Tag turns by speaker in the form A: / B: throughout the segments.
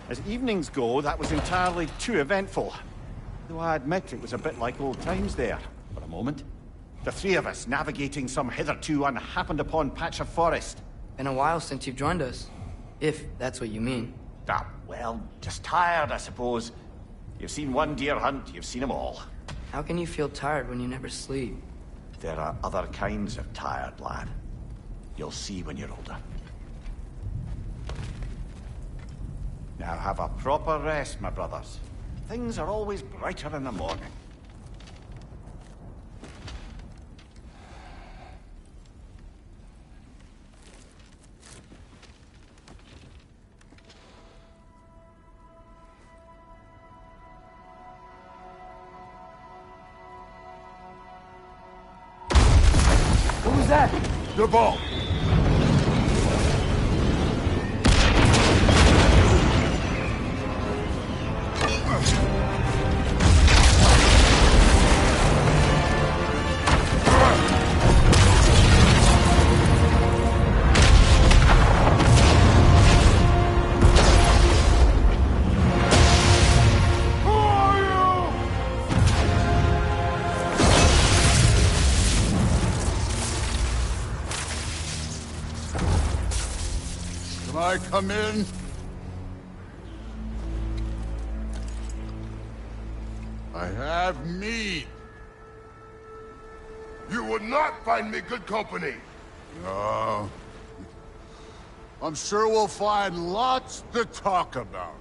A: As evenings go, that was entirely too eventful. Though I admit it was a bit like old times there, for a moment. The three of us navigating some hitherto unhappened-upon patch of forest.
B: Been a while since you've joined us. If that's what you mean.
A: Ah, well, just tired, I suppose. You've seen one deer hunt, you've seen them all.
B: How can you feel tired when you never sleep?
A: There are other kinds of tired, lad. You'll see when you're older. Now have a proper rest, my brothers. Things are always brighter in the morning.
B: Who's that?
C: The ball. Come in. I have meat.
D: You would not find me good company.
C: No. I'm sure we'll find lots to talk about.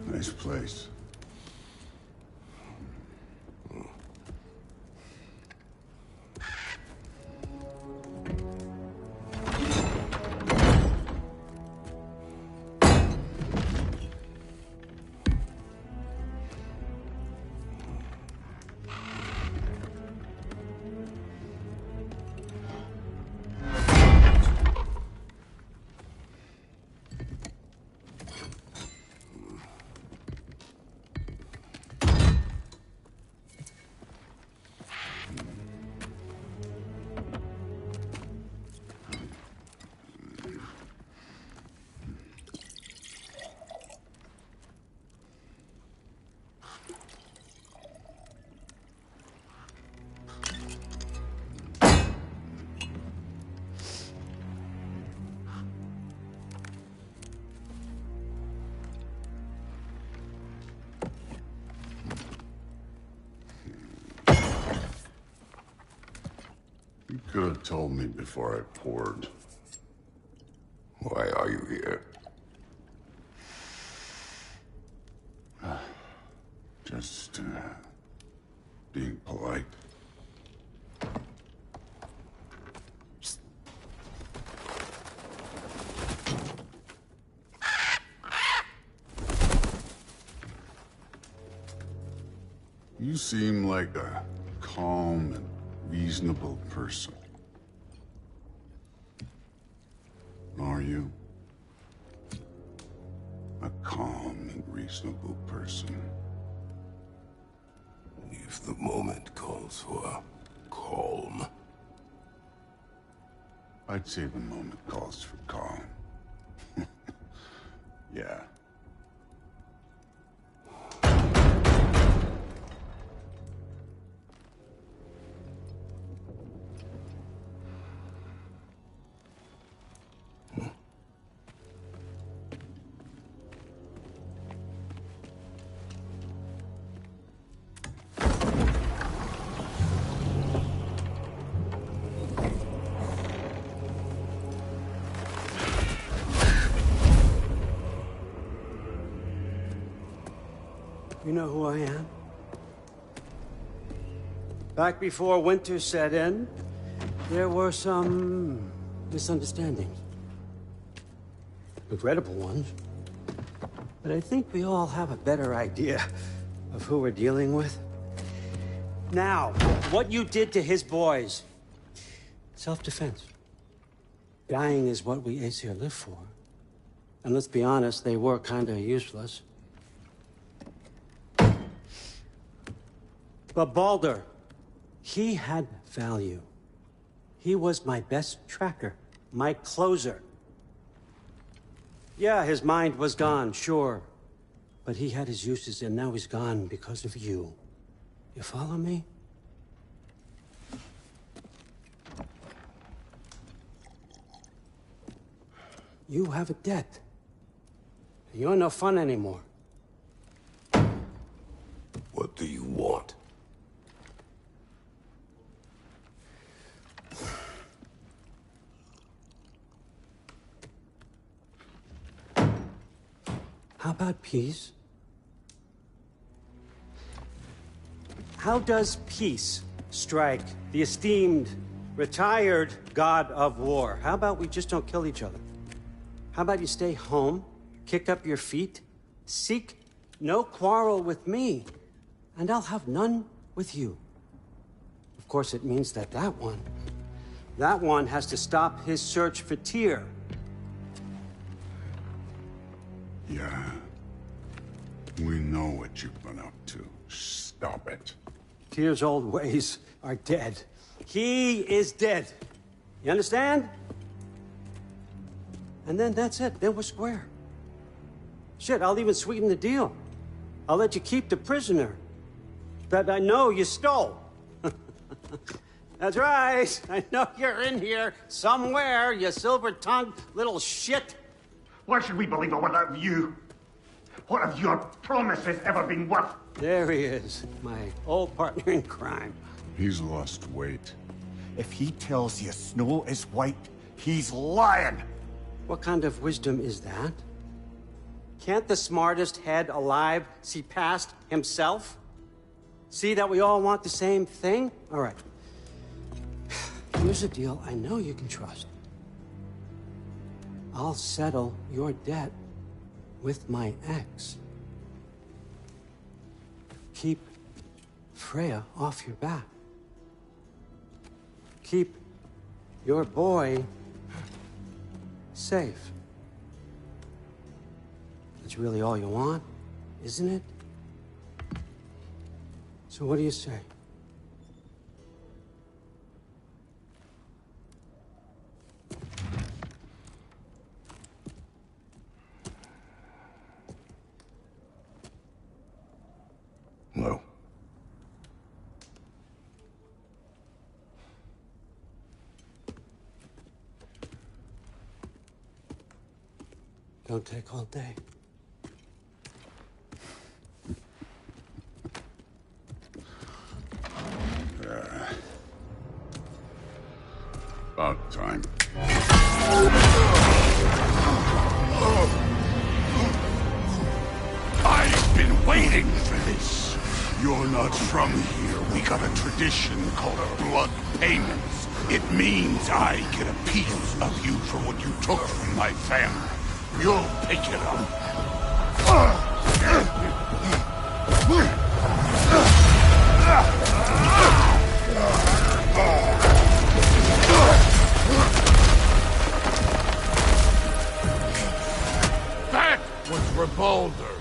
C: Nice place. You could have told me before I poured.
D: Why are you here?
C: Just, being polite. You seem like a calm and reasonable person. Are you? A calm and reasonable person.
D: If the moment calls for calm.
C: I'd say the moment calls for calm. Yeah.
E: You know who I am? Back before winter set in, there were some misunderstandings. Regrettable ones. But I think we all have a better idea of who we're dealing with. Now, what you did to his boys. Self-defense. Dying is what we Aesir live for. And let's be honest, they were kinda useless. But Baldur, he had value. He was my best tracker, my closer. Yeah, his mind was gone, sure. But he had his uses, and now he's gone because of you. You follow me? You have a debt. You're no fun anymore.
D: What do you want?
E: How about peace? How does peace strike the esteemed, retired god of war? How about we just don't kill each other? How about you stay home, kick up your feet, seek no quarrel with me, and I'll have none with you. Of course, it means that that one has to stop his search for Tyr.
C: Yeah. We know what you've been up to. Stop it.
E: Tyr's old ways are dead. He is dead. You understand? And then that's it. Then we're square. Shit, I'll even sweeten the deal. I'll let you keep the prisoner that I know you stole. That's right. I know you're in here somewhere, you silver-tongued little shit.
A: Why should we believe a word out of you? What have your promises ever been worth?
E: There he is, my old partner in crime.
C: He's lost weight.
A: If he tells you snow is white, he's lying.
E: What kind of wisdom is that? Can't the smartest head alive see past himself? See that we all want the same thing? All right. Here's a deal I know you can trust. I'll settle your debt with my ex. Keep Freya off your back. Keep your boy safe. That's really all you want, isn't it? So what do you say?
D: No.
E: Don't take all day.
C: About time.
D: I've been waiting for this. You're not from here. We got a tradition called blood payments. It means I get a piece of you for what you took from my family. You'll pick it up.
C: That was for Baldur.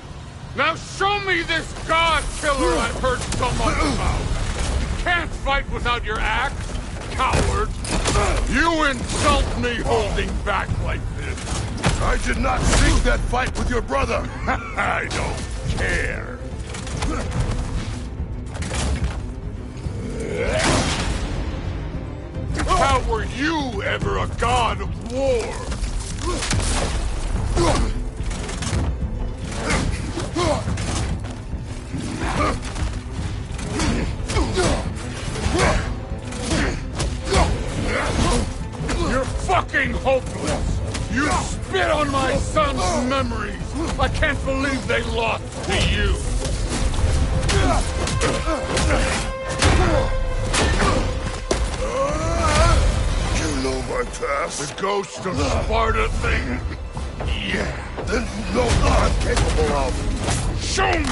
C: Now show me this god killer I've heard so much about. You can't fight without your axe, coward. You insult me holding back like this.
D: I did not seek that fight with your brother. I don't care.
C: How were you ever a god of war? You're fucking hopeless! You spit on my son's memories! I can't believe they lost to you!
D: know my past? The ghost of Sparta thing? Yeah. Then you know what I'm capable of. Show me!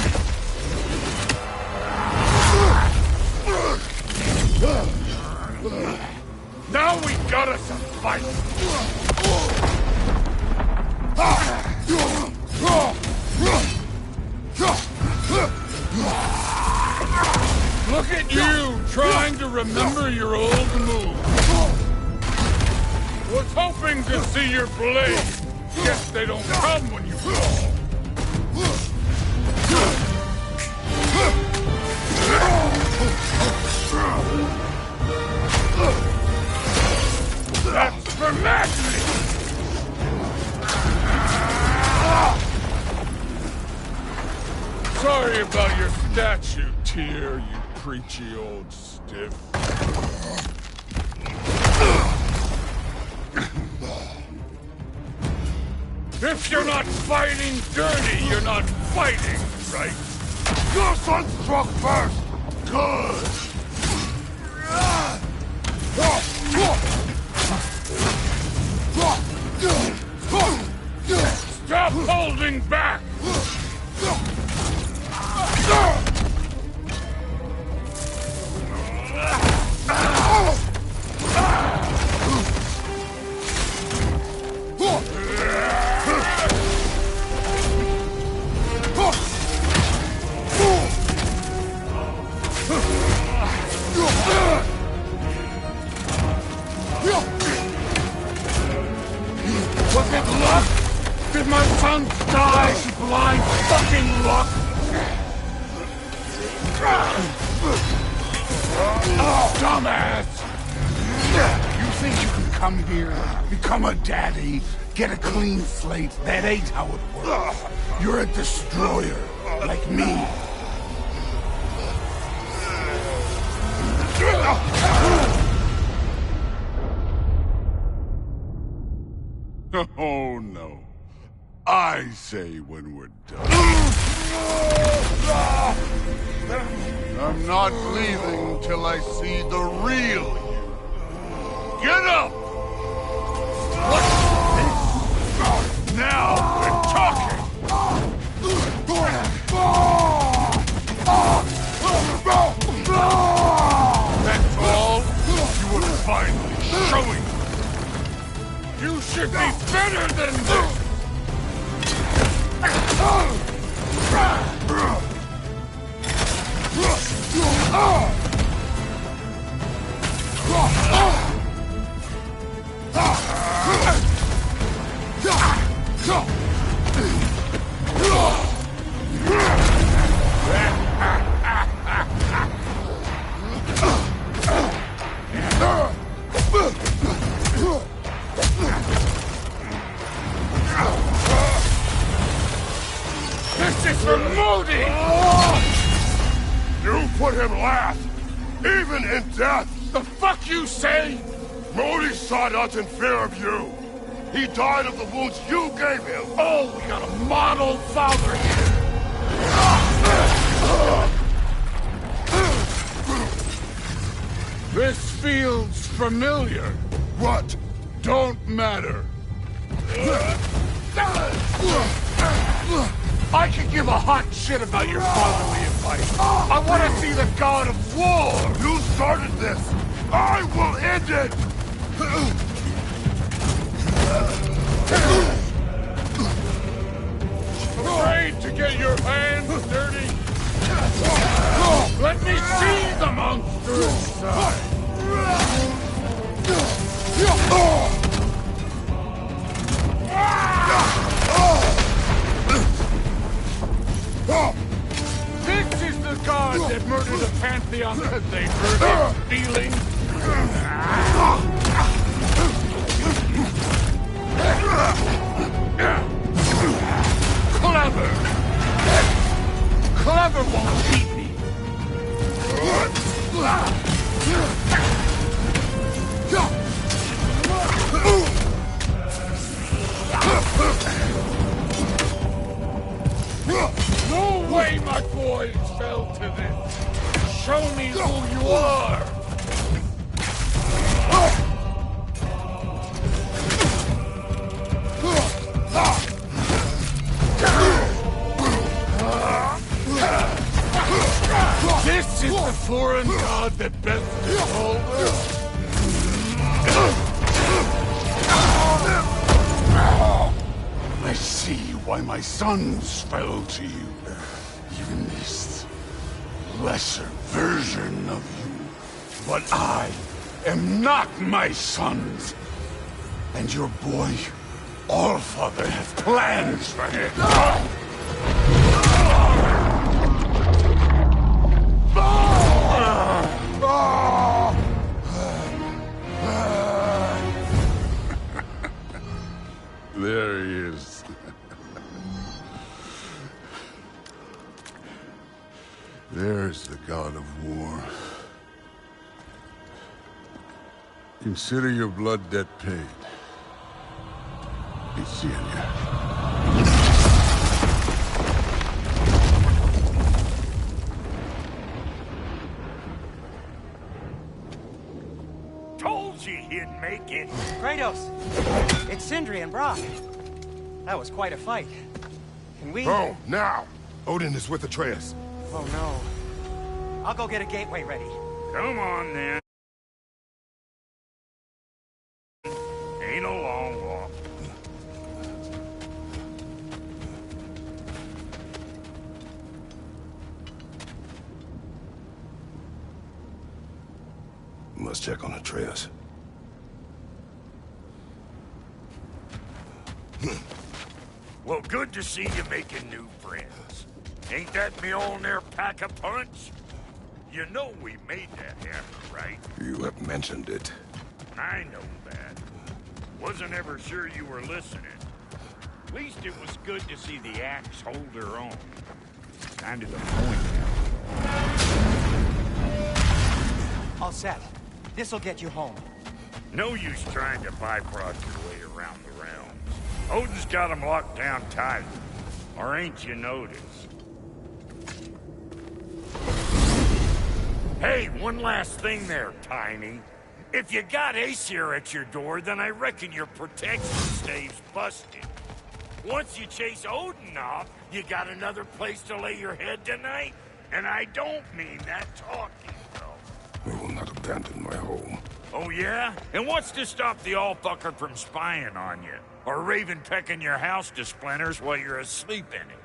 D: Now we got us a fight! Look at you, trying to remember your old moves. Was hoping to see your blade. Guess they don't come when you fall. That's for magic! Sorry about your statue, Tyr, you preachy old stiff. If you're not fighting dirty, you're not fighting, right? Your son struck first! Good! Stop holding back! Was it luck? Did my son die to blind fucking luck? Dumbass! You think you can come here, become a daddy, get a clean slate? That ain't how it works. You're a destroyer, like me. Oh, no. I say when we're done. I'm not leaving till I see the real you. Get up! What's this? Now we're talking! That's all? You were finally showing. You should be better than this! This is for Modi! You put him last, even in death! The fuck you say? Modi sought out in fear of you. He died of the wounds you gave him. Oh, we got a model father here. This feels familiar. What? Don't matter. I could give a hot shit about your fatherly advice. I want to see the god of war. You started this. I will end it. Afraid to get your hands dirty? Let me see the monster inside. This is the god that murdered a pantheon because they hurt his feelings. Clever! Clever won't beat me! No way my boys fell to this! Show me who you are!
C: Is it the foreign god that bent the shoulder?
D: I see why my sons fell to you. Even this lesser version of you. But I am not my sons. And your boy, Allfather, has plans for him. There he is. There's the god of war. Consider your blood debt paid. Be seeing ya.
C: Told you he'd make it.
F: Kratos! It's Sindri and Brock. That was quite a fight. Can we...
G: Oh, now! Odin is with Atreus.
F: Oh, no. I'll go get a gateway ready.
C: Come on, then. Ain't a long walk.
G: Must check on Atreus.
C: Well, good to see you making new friends. Ain't that Mjolnir pack a punch? You know we made that hammer, right?
G: You have mentioned it.
C: I know that. Wasn't ever sure you were listening. At least it was good to see the axe hold her own. Kind of the point now.
F: All set. This'll get you home.
C: No use trying to Bifrost your way around the realms. Odin's got them locked down tight. Or ain't you noticed? Hey, one last thing there, Tiny. If you got Aesir at your door, then I reckon your protection stave's busted. Once you chase Odin off, you got another place to lay your head tonight? And I don't mean that talking, though.
G: I will not abandon my home.
C: Oh, yeah? And what's to stop the all-fucker from spying on you? Or Raven pecking your house to splinters while you're asleep in it?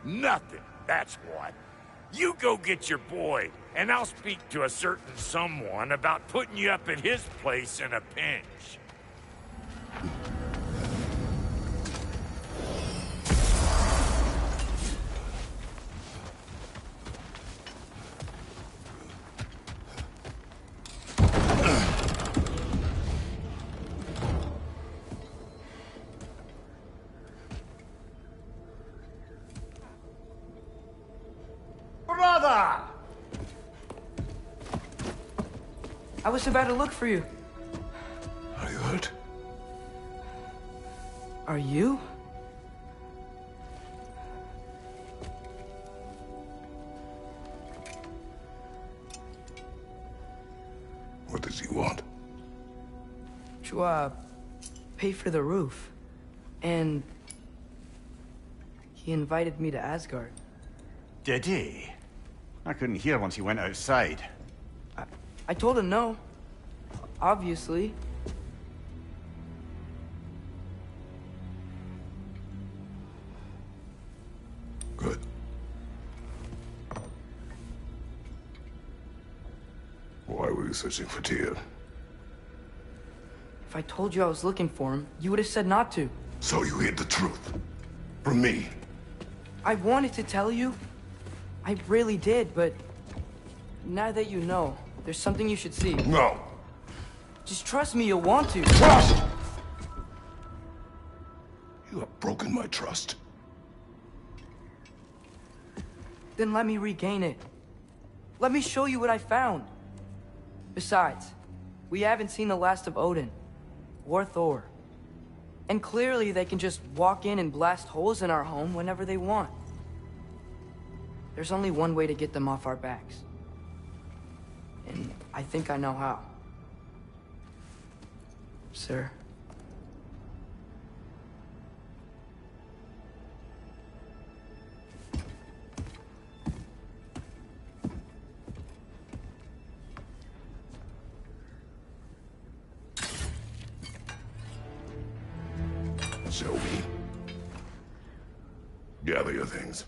C: Nothing, that's what. You go get your boy, and I'll speak to a certain someone about putting you up at his place in a pinch.
A: Brother!
B: I was about to look for you.
G: Are you hurt?
B: Are you?
G: What does he want?
B: To, pay for the roof. And... he invited me to Asgard.
A: Did he? I couldn't hear once he went outside.
B: I told him no. Obviously.
G: Good. Why were you searching for Tyr?
B: If I told you I was looking for him, you would have said not to.
G: So you hid the truth. From me.
B: I wanted to tell you. I really did, but... now that you know, there's something you should see.
G: No.
B: Just trust me, you'll want to.
G: Trust! You have broken my trust.
B: Then let me regain it. Let me show you what I found. Besides, we haven't seen the last of Odin. Or Thor. And clearly they can just walk in and blast holes in our home whenever they want. There's only one way to get them off our backs. And I think I know how. Sir.
G: of things.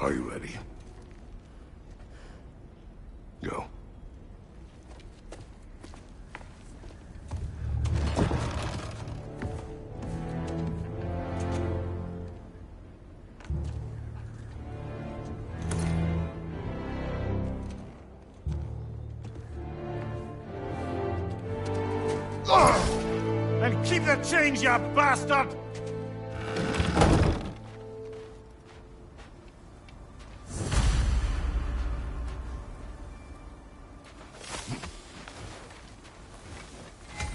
G: Are you ready? Go.
A: And keep the change, you bastard!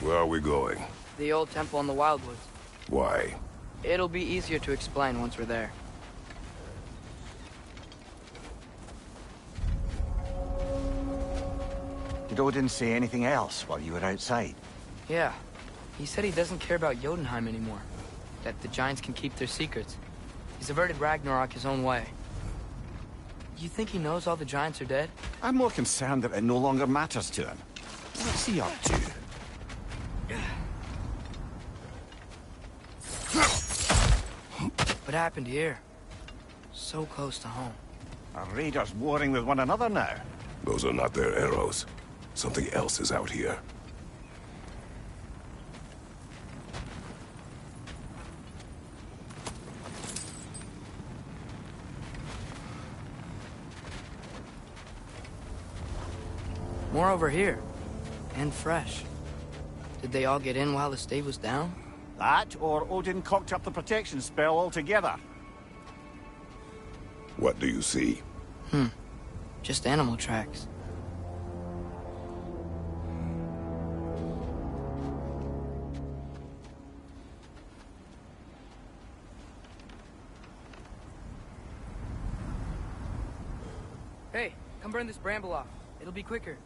G: Where are we going?
B: The old temple in the Wildwoods.
G: Why?
B: It'll be easier to explain once we're there.
A: Did Odin say anything else while you were outside?
B: Yeah. He said he doesn't care about Jotunheim anymore. That the Giants can keep their secrets. He's averted Ragnarok his own way. You think he knows all the Giants are dead?
A: I'm more concerned that it no longer matters to him. What's he up to?
B: What happened here? So close to home.
A: Are raiders warring with one another now?
G: Those are not their arrows. Something else is out here.
B: More over here. And fresh. Did they all get in while the stave was down?
A: That, or Odin cocked up the protection spell altogether.
G: What do you see?
B: Just animal tracks. Hey, come burn this bramble off. It'll be quicker.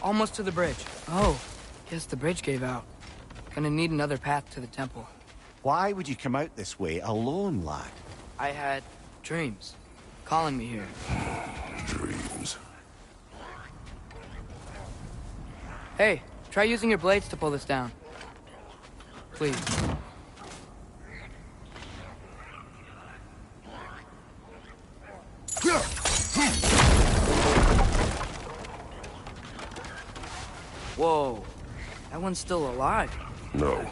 B: Almost to the bridge. Oh, guess the bridge gave out. Gonna need another path to the temple.
A: Why would you come out this way alone, lad?
B: I had dreams calling me here.
G: Dreams.
B: Hey, try using your blades to pull this down. Please. Whoa, that one's still alive.
G: No.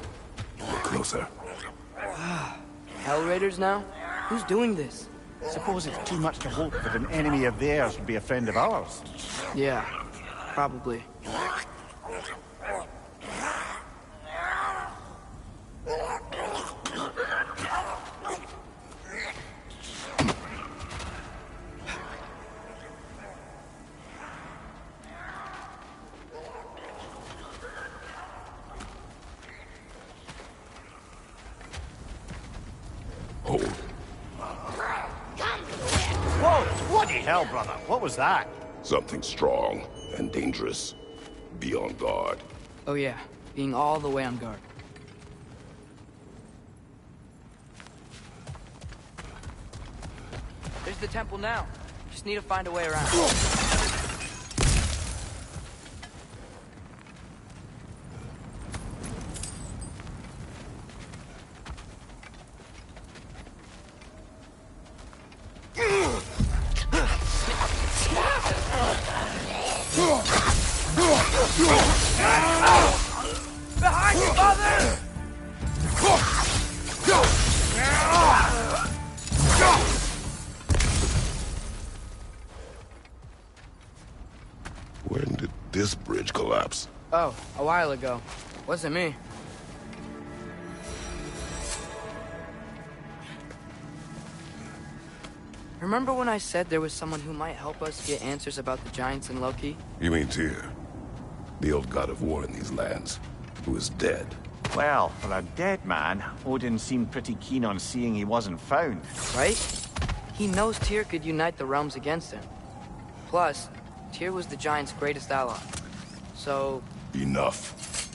G: Look closer.
B: Hell Raiders now? Who's doing this?
A: Suppose it's too much to hope that an enemy of theirs would be a friend of ours.
B: Yeah, probably.
G: Hold.
A: Whoa! Bloody hell, brother! What was that?
G: Something strong and dangerous. Be on guard.
B: Oh yeah, being all the way on guard. There's the temple now. Just need to find a way around. Behind you, father!
G: When did this bridge collapse?
B: Oh, a while ago. Wasn't me. Remember when I said there was someone who might help us get answers about the giants and Loki?
G: You mean Tyr? The old god of war in these lands, who is dead.
A: Well, for a dead man, Odin seemed pretty keen on seeing he wasn't found.
B: Right? He knows Tyr could unite the realms against him. Plus, Tyr was the giant's greatest ally. So...
G: Enough.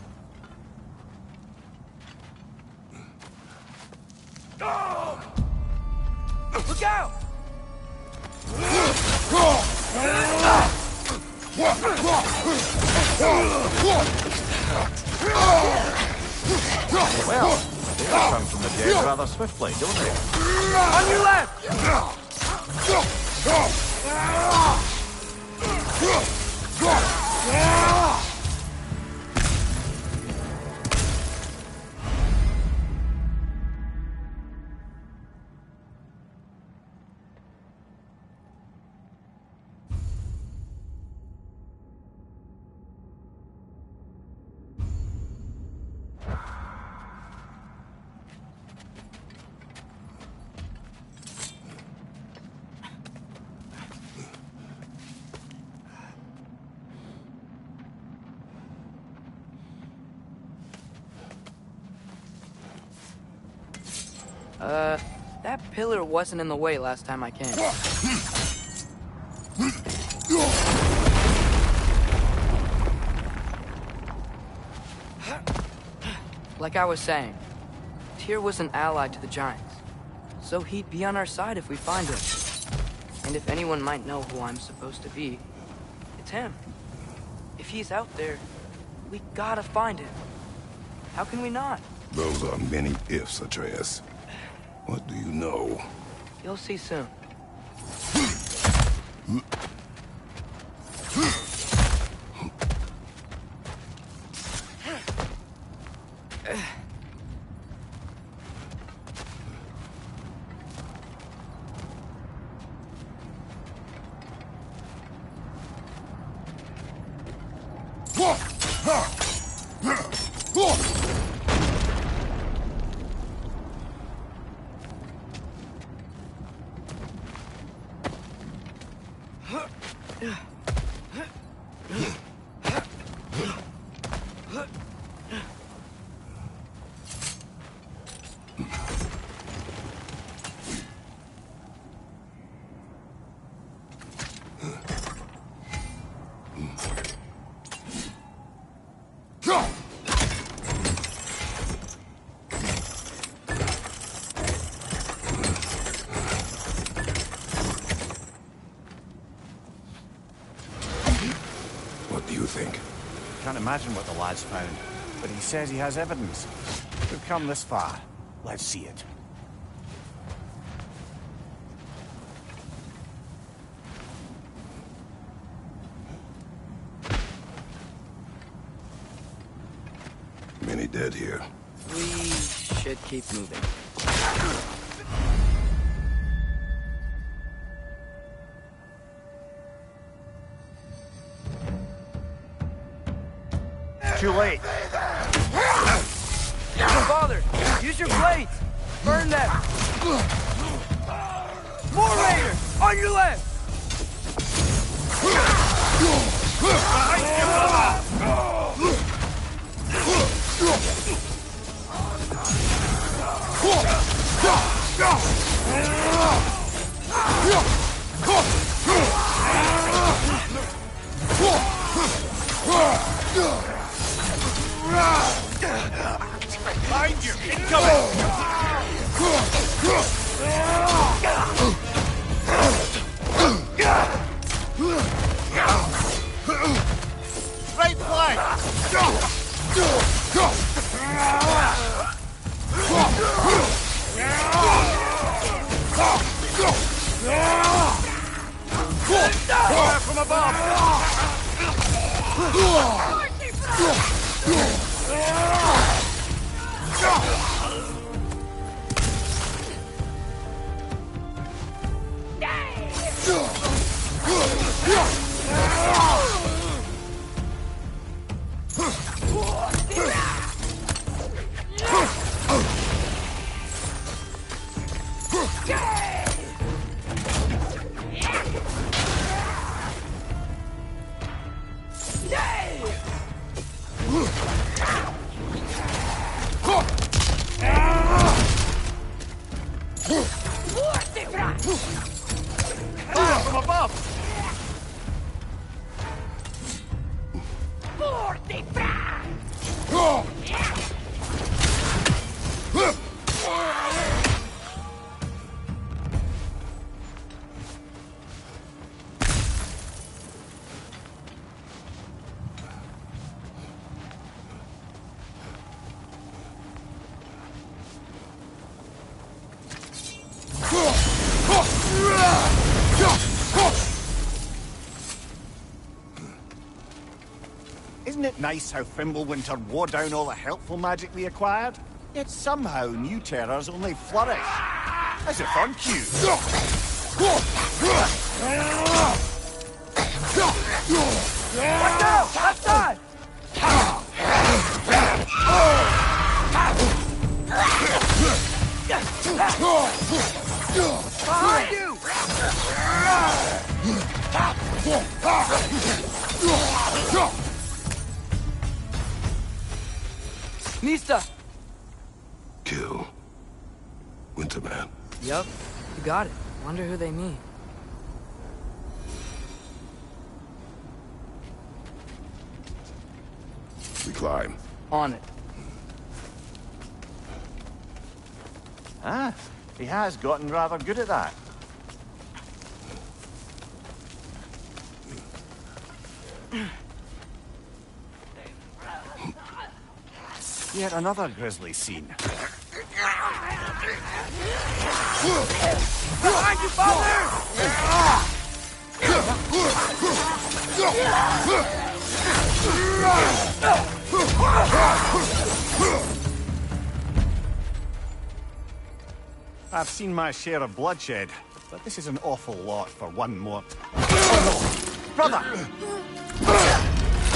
B: Look out!
A: Well, they come from the dead rather swiftly, don't they?
B: On your left! That pillar wasn't in the way last time I came. Like I was saying, Tyr was an ally to the Giants, so he'd be on our side if we find him. And if anyone might know who I'm supposed to be, it's him. If he's out there, we gotta find him. How can we not?
G: Those are many ifs, Atreus. What do you know?
B: You'll see soon.
G: What do you think?
A: Can't imagine what the lad's found, but he says he has evidence. We've come this far. Let's see it.
G: Many dead here.
B: We should keep moving.
A: Too late.
B: Don't bother! Use your blades! Burn them! More raiders! On your left!
A: Behind you! Incoming! Right flank! Fire from above! Fire from above! Isn't it nice how Fimbulwinter wore down all the helpful magic we acquired? Yet somehow new terrors only flourish. As if on cue.
B: Watch out! Left side! Behind you! Mista!
G: Kill. Winter
B: Yup, you got it. Wonder who they mean.
G: We climb.
B: On it.
A: Ah, he has gotten rather good at that. Yet another grisly scene.
B: Behind you, father!
A: I've seen my share of bloodshed, but this is an awful lot for one more. Brother!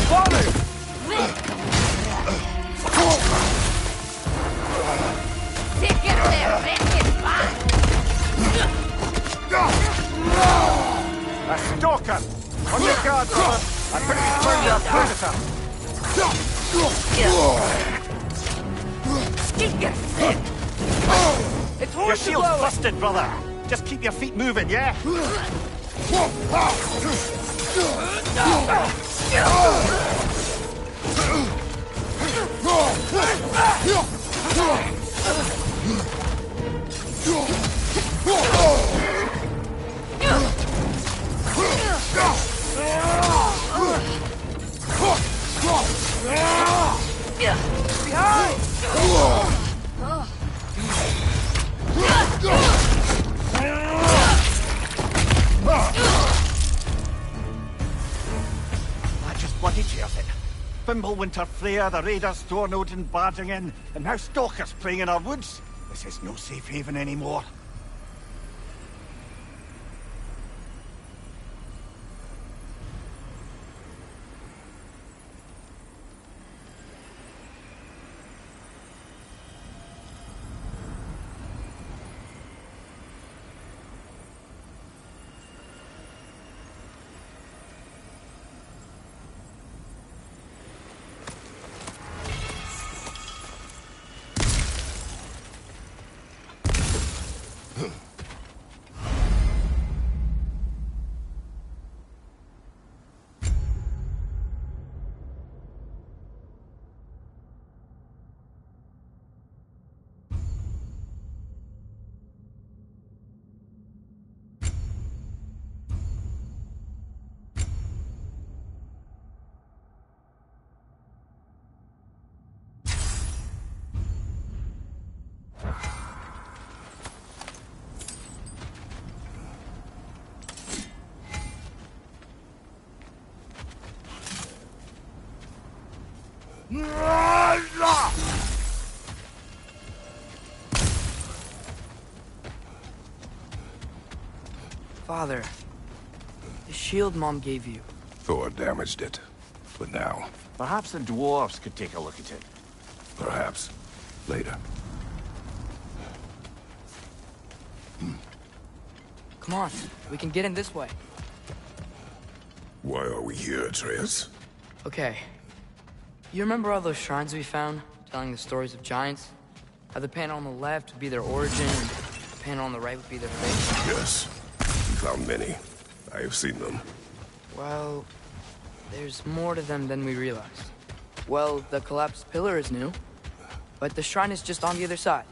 A: Father! A stalker! On your guard, brother! I think we found your predator!
B: It's
A: Your
B: horse
A: shield's busted, brother! Just keep your feet moving, yeah? I just bloody chairs it. Fimbulwinter Freya, the raiders, Thornodin barging in, and now stalkers preying in our woods. This is no safe haven anymore.
B: Father, the shield Mom gave you.
G: Thor damaged it. But now,
A: Perhaps the dwarves could take a look at it.
G: perhaps, later.
B: Come on, we can get in this way.
G: Why are we here, Atreus?
B: Okay. You remember all those shrines we found, telling the stories of giants? How the panel on the left would be their origin, and the panel on the right would be their fate?
G: Yes. We found many. I have seen them.
B: Well, there's more to them than we realized. Well, the collapsed pillar is new, but the shrine is just on the other side.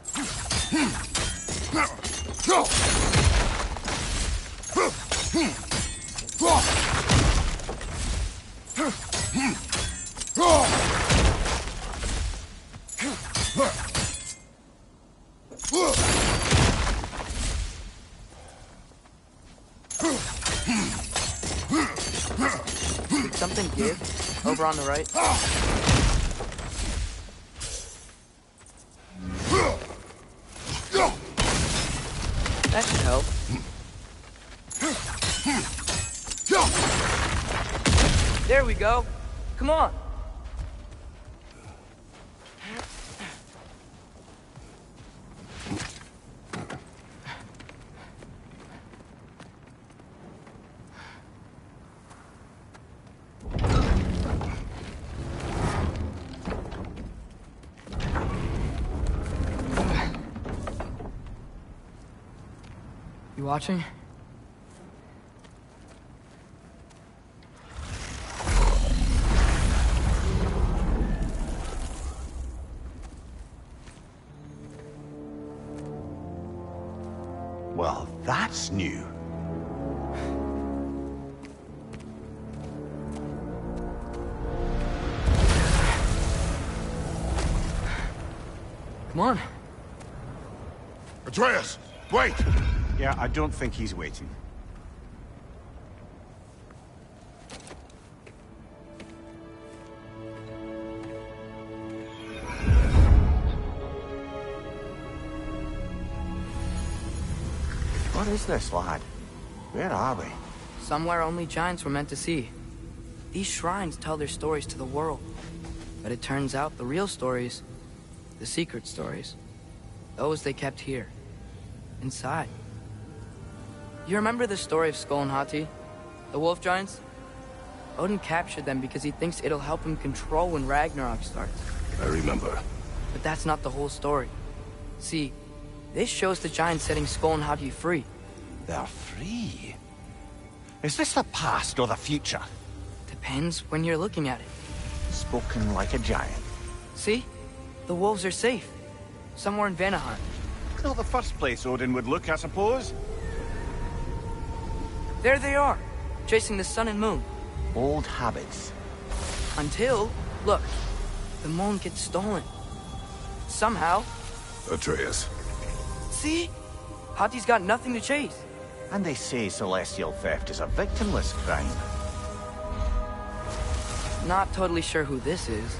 B: Did something give? Over on the right? That should help. There we go. Come on. You watching?
A: Well, that's new.
B: Come on.
D: Atreus, wait!
A: Yeah, I don't think he's waiting. What is this, lad? Where are we?
B: Somewhere only giants were meant to see. These shrines tell their stories to the world. But it turns out the real stories, the secret stories, those they kept here, inside. You remember the story of Skoll and Hati? The wolf giants? Odin captured them because he thinks it'll help him control when Ragnarok starts.
G: I remember.
B: But that's not the whole story. See, this shows the giants setting Skoll and Hati free.
A: They're free. Is this the past or the future?
B: Depends when you're looking at it.
A: Spoken like a giant.
B: See? The wolves are safe. Somewhere in Vanaheim.
A: Not the first place Odin would look, I suppose.
B: There they are, chasing the sun and moon.
A: Old habits.
B: Until, look, the moon gets stolen. Somehow.
G: Atreus.
B: See? Hati's got nothing to chase.
A: And they say celestial theft is a victimless crime.
B: Not totally sure who this is,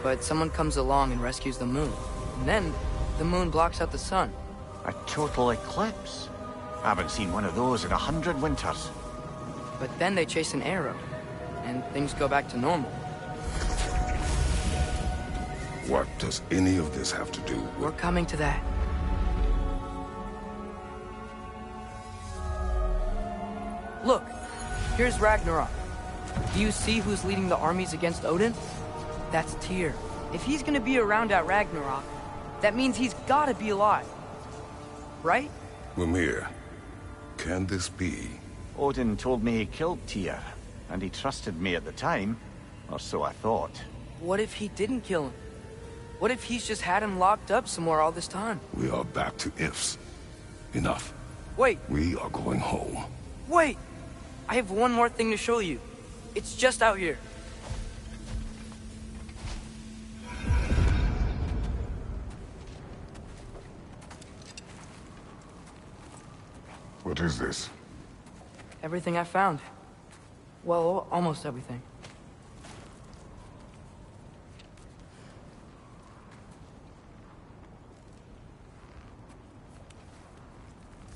B: but someone comes along and rescues the moon. And then, the moon blocks out the sun.
A: A total eclipse. I haven't seen one of those in 100 winters.
B: But then they chase an arrow, and things go back to normal.
G: What does any of this have to do with...
B: We're coming to that. Look, here's Ragnarok. Do you see who's leading the armies against Odin? That's Tyr. If he's gonna be around at Ragnarok, that means he's gotta be alive. Right?
G: Mimir, can this be?
A: Odin told me he killed Tyr, and he trusted me at the time, or so I thought.
B: What if he didn't kill him? What if he's just had him locked up somewhere all this time?
G: We are back to ifs. Enough.
B: Wait,
G: We are going home.
B: wait! I have one more thing to show you. It's just out here.
G: What is this?
B: Everything I found. Well, almost everything.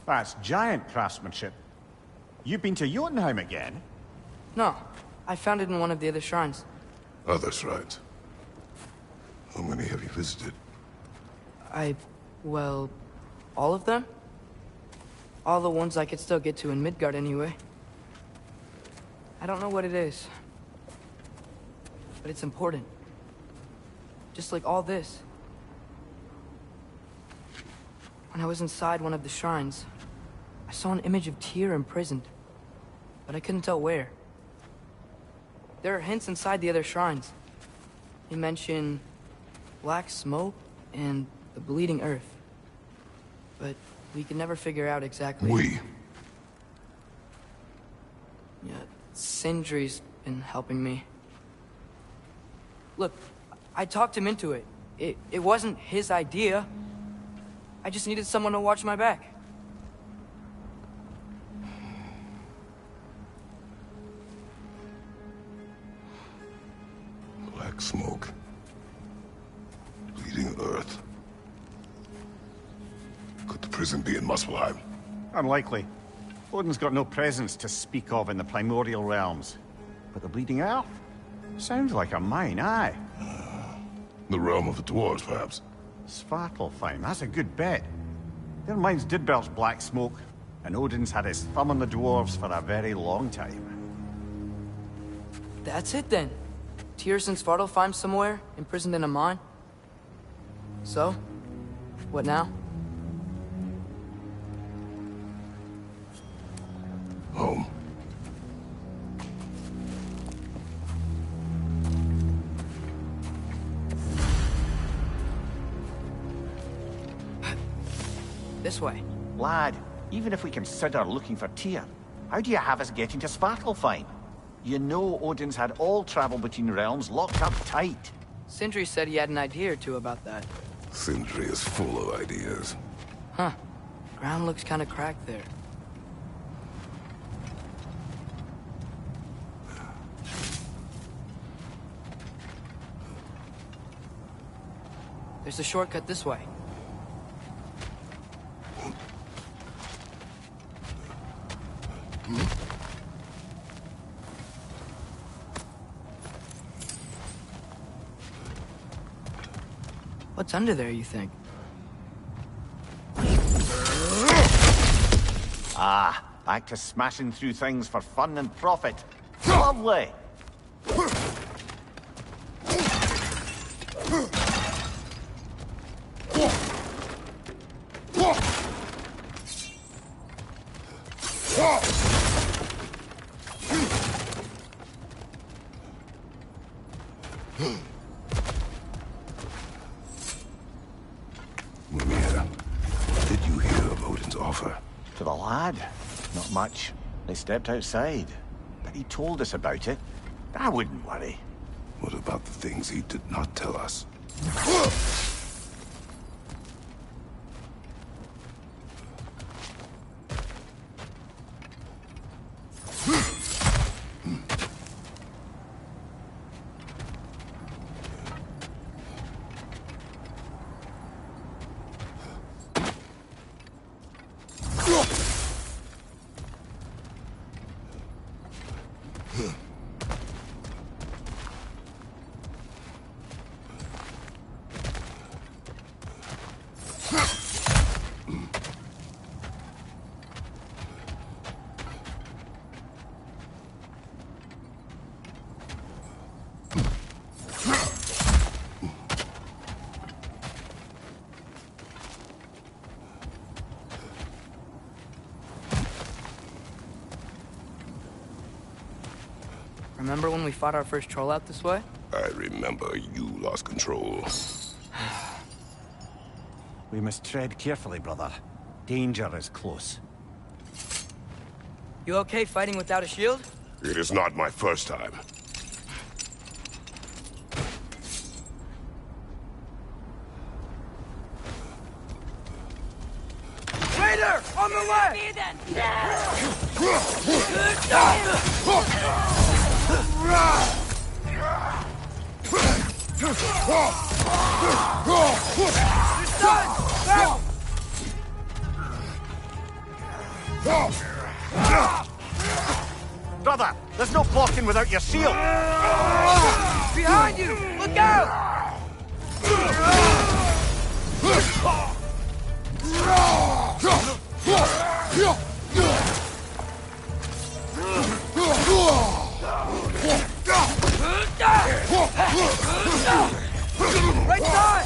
A: That's giant craftsmanship. You've been to Jotunheim again?
B: No, I found it in one of the other shrines.
G: Other shrines. How many have you visited?
B: Well, all of them? All the ones I could still get to in Midgard anyway. I don't know what it is. But it's important. Just like all this. When I was inside one of the shrines, I saw an image of Tyr imprisoned. But I couldn't tell where. There are hints inside the other shrines. They mention black smoke and the bleeding earth. But we could never figure out exactly.
G: We.
B: Yeah, Sindri's been helping me. Look, I talked him into it. It wasn't his idea. I just needed someone to watch my back.
G: Black smoke. Bleeding earth. Could the prison be in Muspelheim?
A: Unlikely. Odin's got no presence to speak of in the primordial realms. But the Bleeding Earth? Sounds like a mine, aye.
G: The realm of the dwarves, perhaps?
A: Svartalfheim, that's a good bet. Their mines did belch black smoke, and Odin's had his thumb on the dwarves for a very long time.
B: That's it then. Tyr's in Svartalfheim somewhere, imprisoned in a mine. So, what now? This way.
A: Lad, even if we consider looking for Tyr, how do you have us getting to Svartalfheim? You know Odin's had all travel between realms locked up tight.
B: Sindri said he had an idea or two about that.
G: Sindri is full of ideas.
B: Huh. Ground looks kind of cracked there. There's a shortcut this way. What's under there, you think?
A: Ah, back to smashing through things for fun and profit. Lovely!
G: Mimir, what did you hear of Odin's offer?
A: To the lad? Not much. They stepped outside. But he told us about it. I wouldn't worry.
G: What about the things he did not tell us?
B: Remember when we fought our first troll out this way?
G: I remember you lost control.
A: We must tread carefully, brother. Danger is close.
B: You okay fighting without a shield?
G: It is not my first time.
B: Raider! On the left!
A: Brother, there's no blocking without your shield!
B: Behind you! Look out! Right side!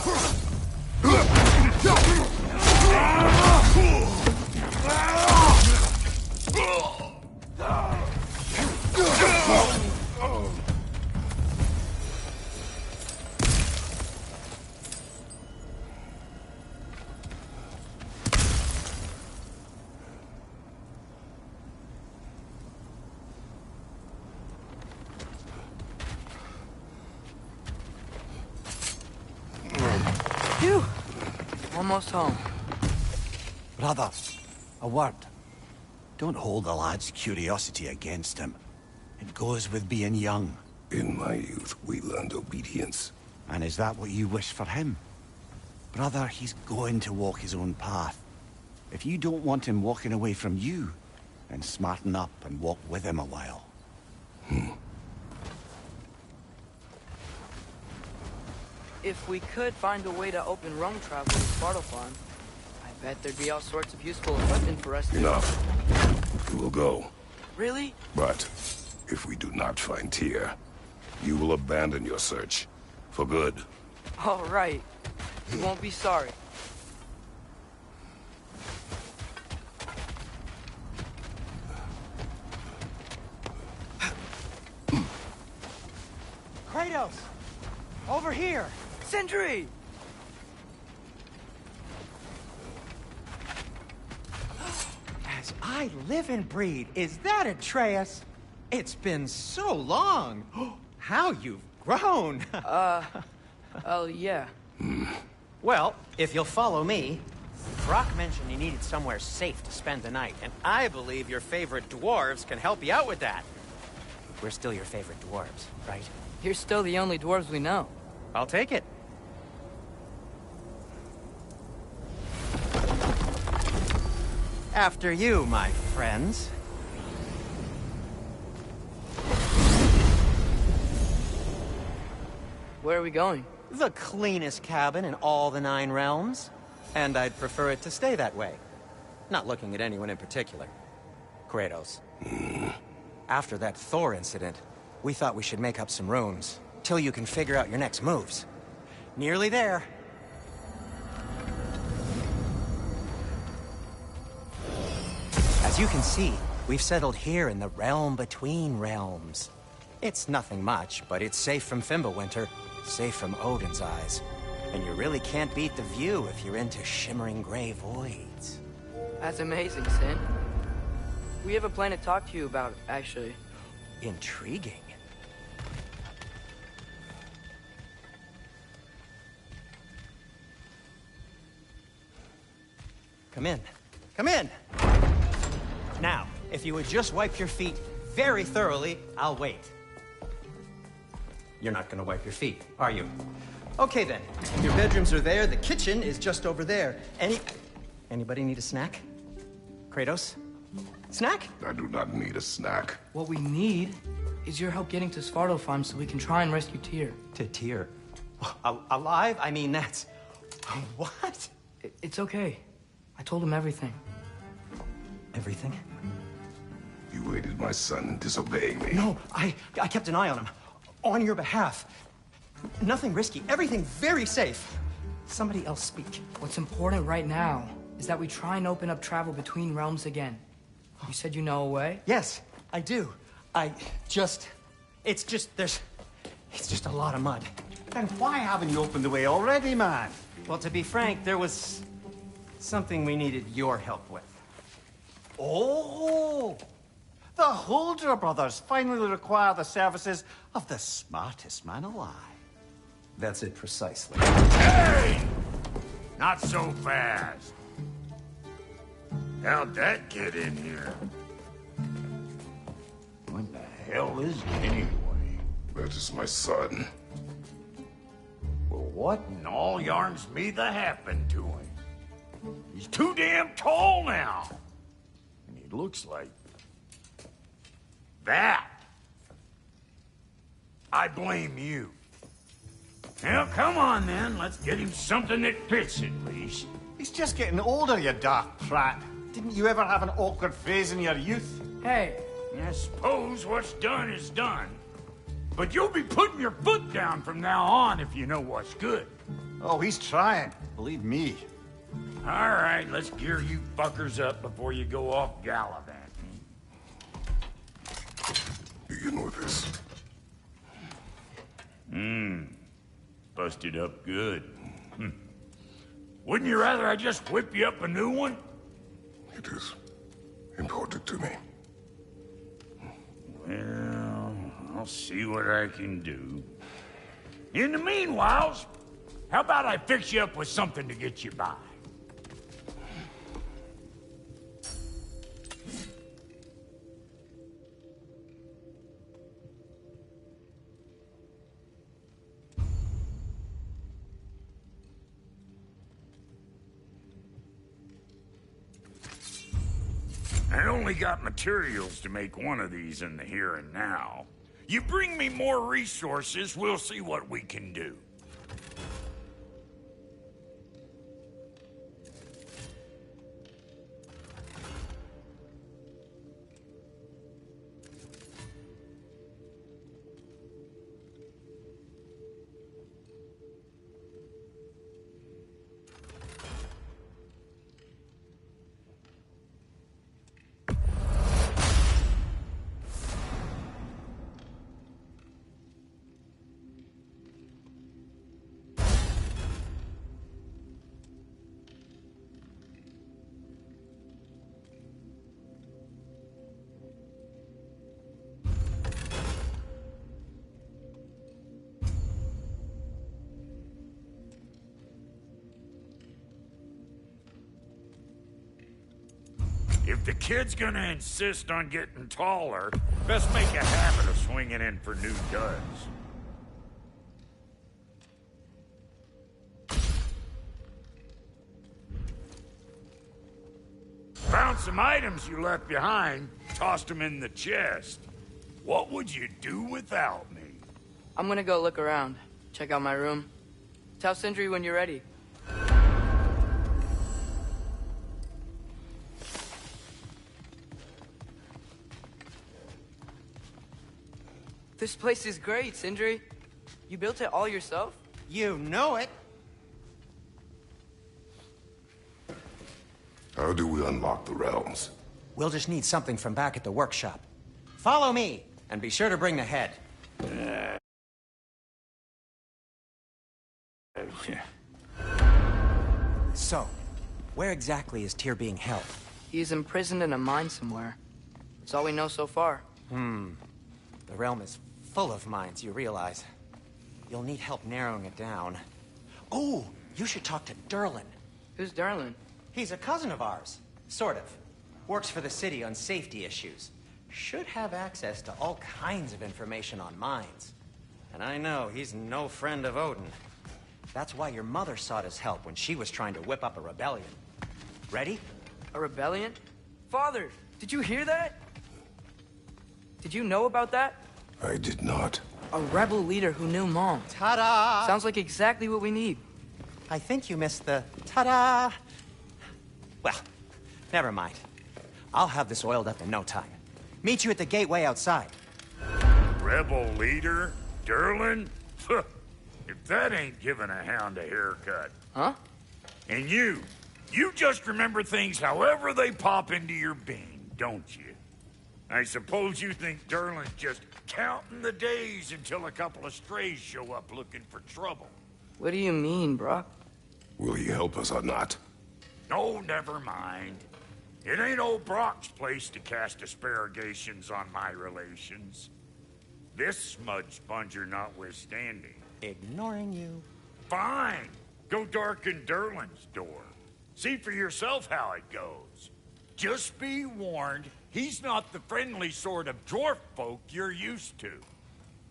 B: Phew! Almost home.
A: Brother, a word. Don't hold the lad's curiosity against him. It goes with being young.
G: In my youth, we learned obedience.
A: And is that what you wish for him? Brother, he's going to walk his own path. If you don't want him walking away from you, then smarten up and walk with him a while.
B: If we could find a way to open roam travel in Svartalfheim, I bet there'd be all sorts of useful equipment for us to...
G: Enough. We will go.
B: Really?
G: But if we do not find Tyr, you will abandon your search. For good.
B: All right. You won't be sorry.
F: Kratos! Over here!
B: Sindri!
F: I live and breathe. Is that Atreus? It's been so long. How you've grown.
B: Oh, yeah.
F: Well, if you'll follow me, Brock mentioned you needed somewhere safe to spend the night, and I believe your favorite dwarves can help you out with that. We're still your favorite dwarves, right?
B: You're still the only dwarves we know.
F: I'll take it. After you, my friends.
B: Where are we going?
F: The cleanest cabin in all the 9 realms. And I'd prefer it to stay that way. Not looking at anyone in particular. Kratos. After that Thor incident, we thought we should make up some rooms, till you can figure out your next moves. Nearly there. As you can see, we've settled here in the realm between realms. It's nothing much, but it's safe from Fimbulwinter, safe from Odin's eyes. And you really can't beat the view if you're into shimmering gray voids.
B: That's amazing, Sin. We have a plan to talk to you about, actually.
F: Intriguing. Come in. Come in! Now, if you would just wipe your feet very thoroughly, I'll wait. You're not gonna wipe your feet, are you? Okay then. Your bedrooms are there, the kitchen is just over there. Anybody need a snack? Kratos? Snack?
G: I do not need a snack.
B: What we need is your help getting to Svartalfheim so we can try and rescue Tyr.
F: To Tyr? Alive? I mean, that's... What?
B: It's okay. I told him everything.
F: Everything?
G: You aided my son disobeying me.
F: No, I kept an eye on him. On your behalf. Nothing risky. Everything very safe. Somebody else speak.
B: What's important right now is that we try and open up travel between realms again. You said you know a way?
F: Yes, I do. It's just a lot of mud.
A: Then why haven't you opened the way already, man?
F: Well, to be frank, there was something we needed your help with.
A: Oh! The Holder brothers finally require the services of the smartest man alive.
F: That's it precisely.
D: Hey! Not so fast. How'd that get in here? What the hell is it anyway?
G: That is my son.
D: Well, what in all yarns me that happened to him? He's too damn tall now. And he looks like... that. I blame you. Well, come on then. Let's get him something that fits at least.
A: He's just getting older, you daft prat. Didn't you ever have an awkward phase in your youth?
B: Hey!
D: I suppose what's done is done. But you'll be putting your foot down from now on if you know what's good.
A: Oh, he's trying. Believe me.
D: All right, let's gear you fuckers up before you go off gallivanting.
G: Begin with this.
D: Busted up good. Wouldn't you rather I just whip you up a new one?
G: It is important to me.
D: Well, I'll see what I can do. In the meanwhile, how about I fix you up with something to get you by? I only got materials to make one of these in the here and now. You bring me more resources, we'll see what we can do.
C: If the kid's gonna insist on getting taller, best make a habit of swinging in for new duds. Found some items you left behind, tossed them in the chest. What would you do without me?
B: I'm gonna go look around. Check out my room. Tell Sindri when you're ready. This place is great, Sindri. You built it all yourself?
F: You know it!
G: How do we unlock the realms?
F: We'll just need something from back at the workshop. Follow me, and be sure to bring the head. So, where exactly is Tyr being held?
B: He's imprisoned in a mine somewhere. That's all we know so far.
F: The realm is full of mines, you realize. You'll need help narrowing it down. Oh, you should talk to Durlin.
B: Who's Darlin?
F: He's a cousin of ours. Sort of. Works for the city on safety issues. Should have access to all kinds of information on mines. And I know he's no friend of Odin. That's why your mother sought his help when she was trying to whip up a rebellion. Ready?
B: A rebellion? Father, did you hear that? Did you know about that?
G: I did not.
B: A rebel leader who knew Mom.
F: Ta-da!
B: Sounds like exactly what we need.
F: I think you missed the ta-da! Well, never mind. I'll have this oiled up in no time. Meet you at the gateway outside.
C: Rebel leader? Durlin? If that ain't giving a hound a haircut.
B: Huh?
C: And you just remember things however they pop into your bean, don't you? I suppose you think Durlin's just counting the days until a couple of strays show up looking for trouble.
B: What do you mean, Brock?
G: Will he help us or not?
C: No, never mind. It ain't old Brock's place to cast asparagations on my relations. This smudge sponger notwithstanding.
F: Ignoring you.
C: Fine. Go darken Durlin's door. See for yourself how it goes. Just be warned, he's not the friendly sort of dwarf folk you're used to.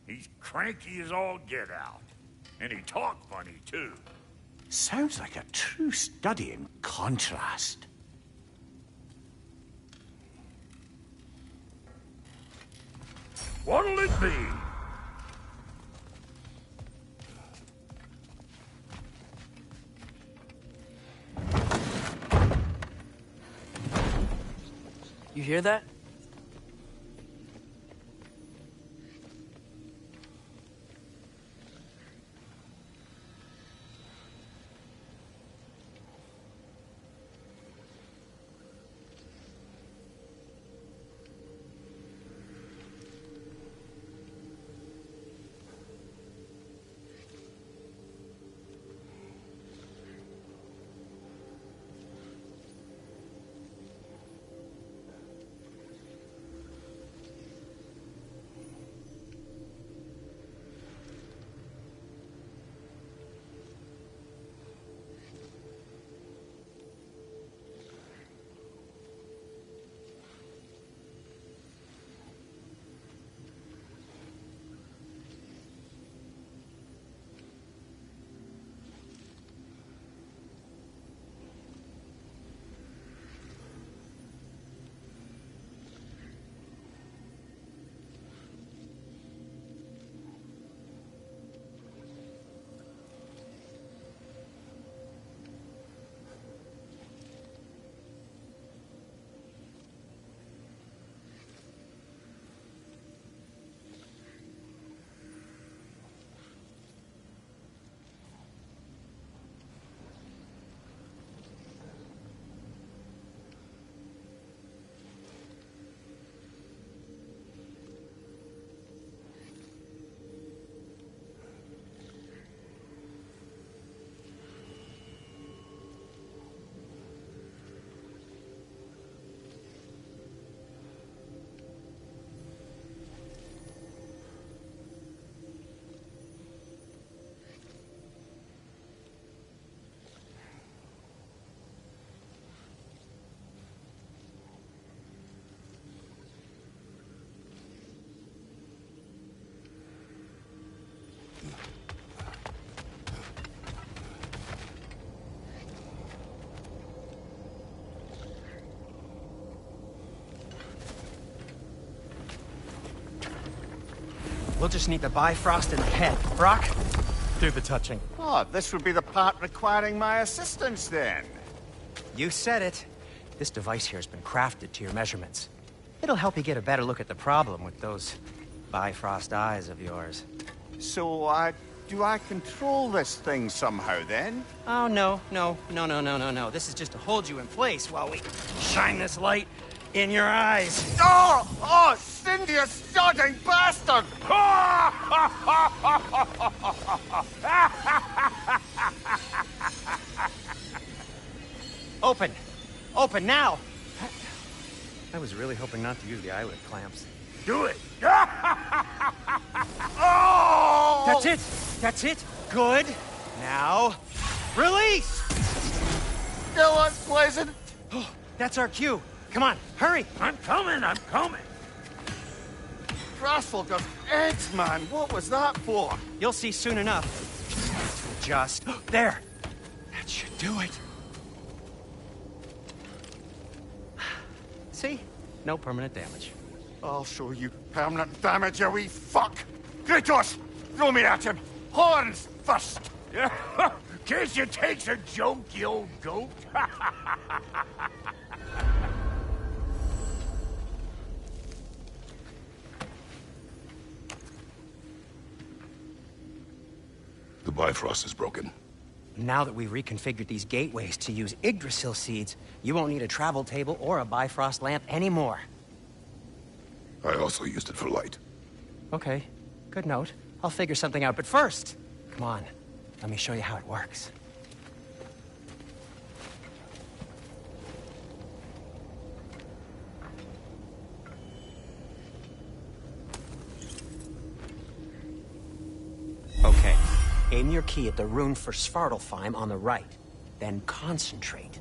C: He's cranky as all get out. And he talk funny, too.
A: Sounds like a true study in contrast.
C: What'll it be?
B: You hear that?
F: We'll just need the Bifrost in the head. Brock, do the touching.
A: Oh, this would be the part requiring my assistance, then.
F: You said it. This device here has been crafted to your measurements. It'll help you get a better look at the problem with those Bifrost eyes of yours.
A: So, do I control this thing somehow, then?
F: Oh, no. This is just to hold you in place while we shine this light in your eyes.
A: Oh! Oh, Cindy, you sodding bastard!
F: Open! Open now! I was really hoping not to use the eyelid clamps.
C: Do it!
A: Oh!
F: That's it! That's it! Good! Now, release!
A: Still unpleasant.
F: Oh, that's our cue. Come on, hurry!
C: I'm coming!
A: Grasshopper's eggs, man. What was that for?
F: You'll see soon enough. Just... there! That should do it. See? No permanent damage.
A: I'll show you permanent damage, you wee fuck! Kratos! Throw me at him! Horns first!
C: Case you takes a joke, you old goat.
G: The Bifrost is broken.
F: Now that we've reconfigured these gateways to use Yggdrasil seeds, you won't need a travel table or a Bifrost lamp anymore.
G: I also used it for light.
F: Okay, good note. I'll figure something out, but first, come on, let me show you how it works. Okay, aim your key at the rune for Svartalfheim on the right, then concentrate.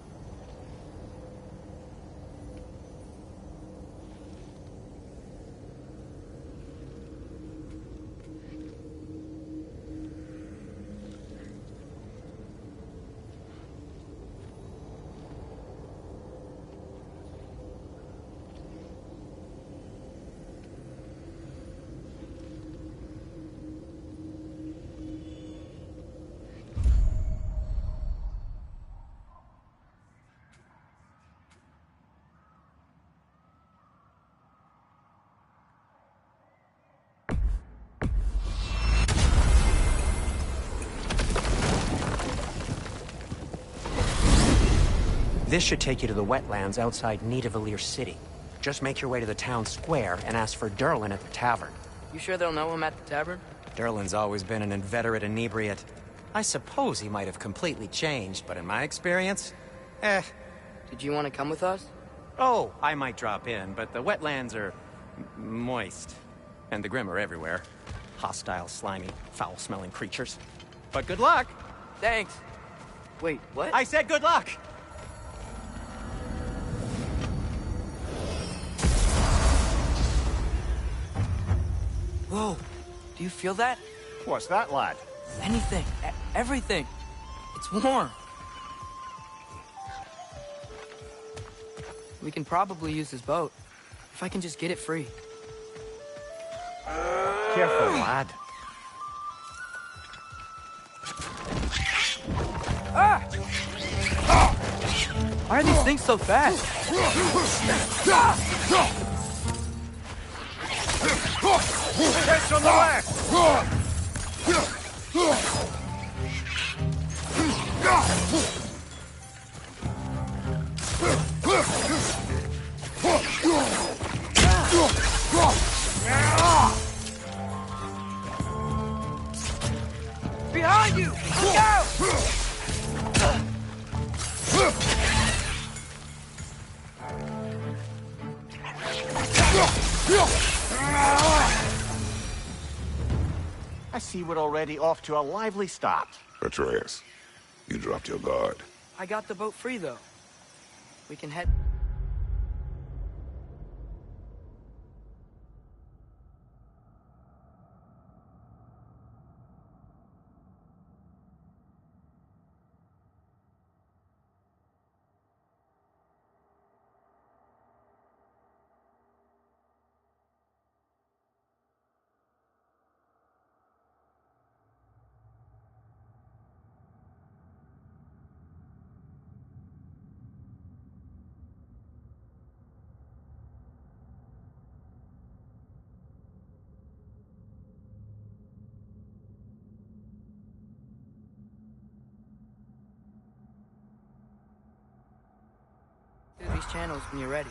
F: This should take you to the wetlands outside Nidavellir City. Just make your way to the town square and ask for Durlin at the tavern.
B: You sure they'll know him at the tavern?
F: Durlin's always been an inveterate inebriate. I suppose he might have completely changed, but in my experience,
B: Did you want to come with us?
F: Oh, I might drop in, but the wetlands are moist. And the Grim are everywhere. Hostile, slimy, foul-smelling creatures. But good luck!
B: Thanks. Wait, what?
F: I said good luck!
B: Whoa, do you feel that?
A: What's that, lad?
B: Anything, everything. It's warm. We can probably use this boat, if I can just get it free.
A: Careful, lad.
B: Ah! Why are these things so fast?
A: Catch on the left!
B: Behind you! Look out!
A: I see we're already off to a lively start.
G: Atreus, you dropped your guard.
B: I got the boat free, though. We can head... these channels when you're ready.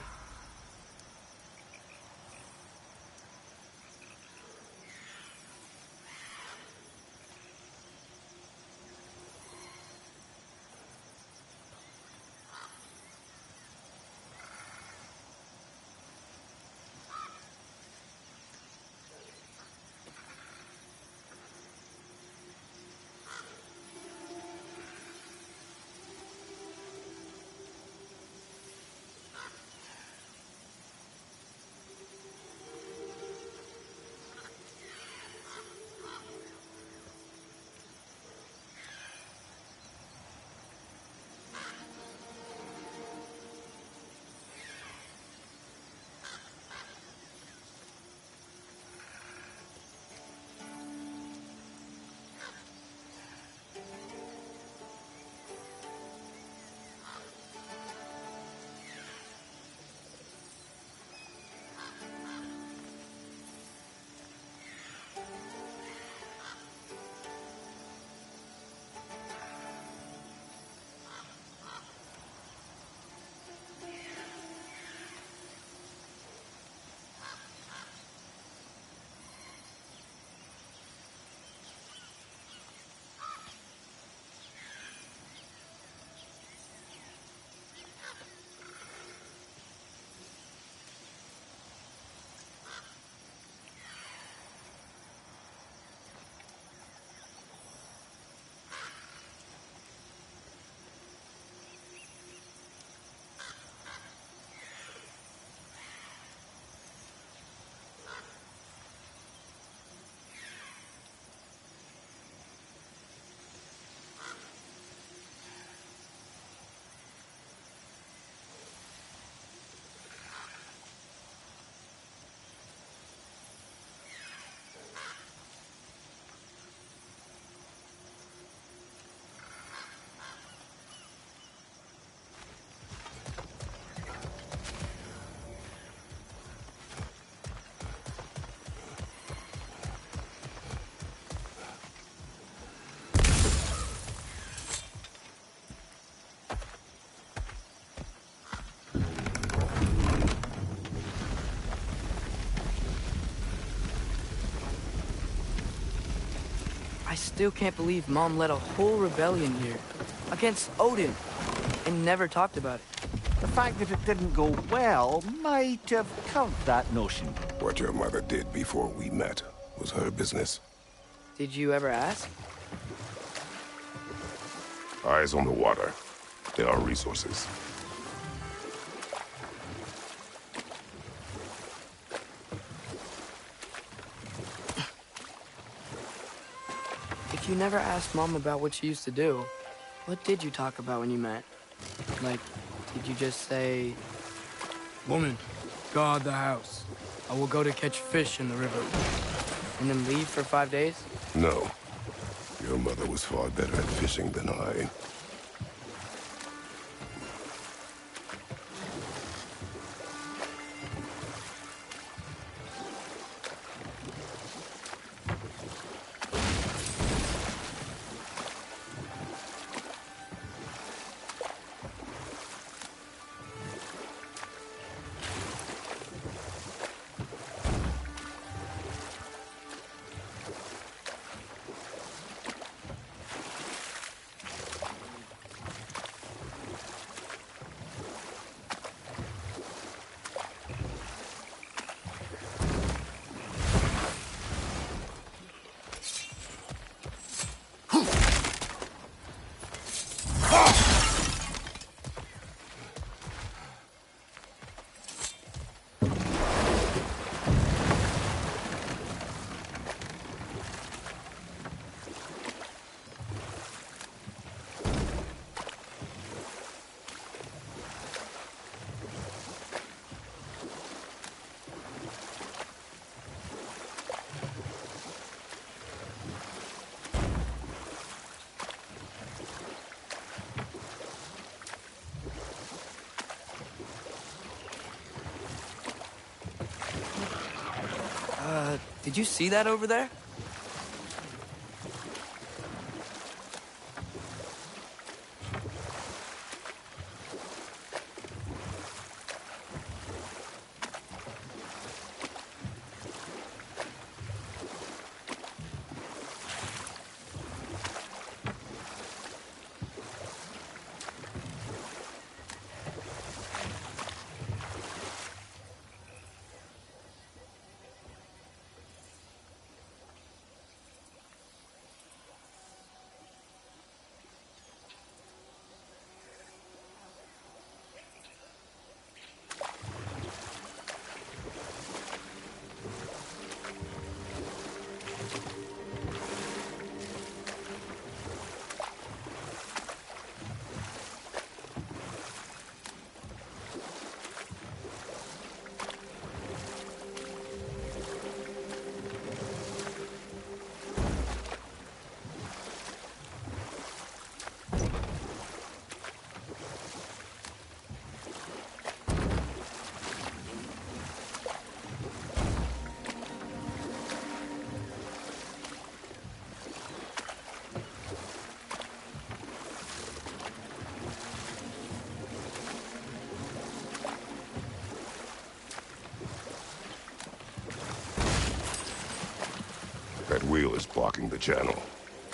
B: I still can't believe Mom led a whole rebellion here against Odin and never talked about it.
A: The fact that it didn't go well might have curbed that notion.
G: What your mother did before we met was her business.
B: Did you ever ask?
G: Eyes on the water. There are resources.
B: If you never asked Mom about what she used to do, what did you talk about when you met? Like, did you just say...
H: Woman, guard the house. I will go to catch fish in the river.
B: And then leave for 5 days?
G: No. Your mother was far better at fishing than I.
B: Did you see that over there?
G: That wheel is blocking the channel.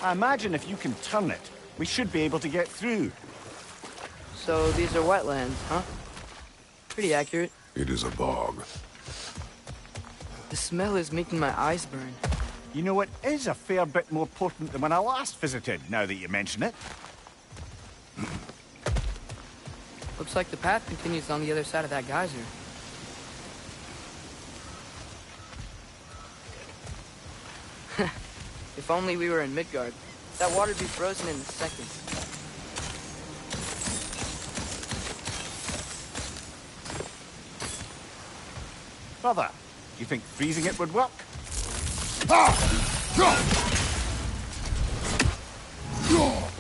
A: I imagine if you can turn it, we should be able to get through.
B: So these are wetlands, huh? Pretty accurate.
G: It is a bog.
B: The smell is making my eyes burn.
A: You know, it is a fair bit more potent than when I last visited, now that you mention it.
B: Looks like the path continues on the other side of that geyser. If only we were in Midgard. That water'd be frozen in a second.
A: Brother, you think freezing it would work?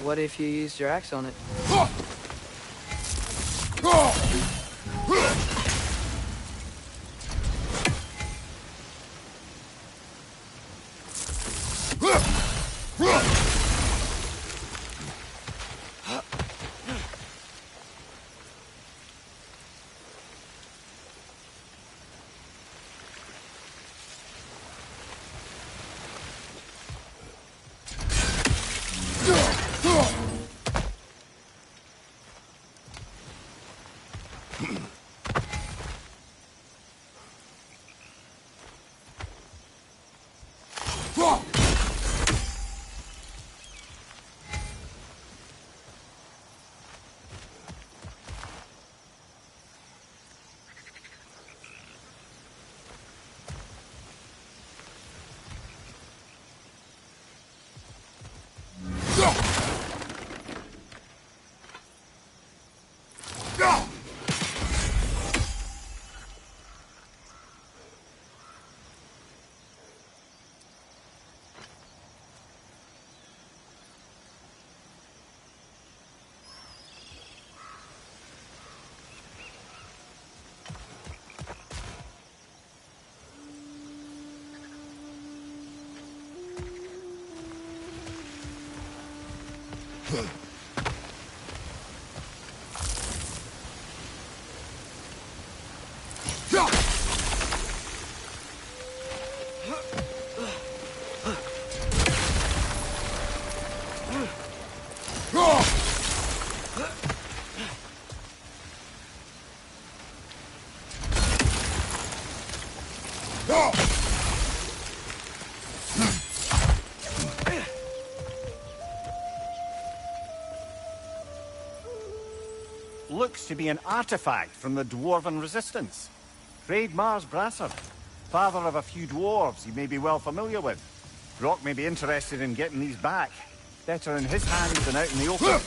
B: What if you used your axe on it?
A: Looks to be an artifact from the Dwarven Resistance. Hreidmar's Brasser, father of a few dwarves you may be well familiar with. Brock may be interested in getting these back. Better in his hands than out in the open.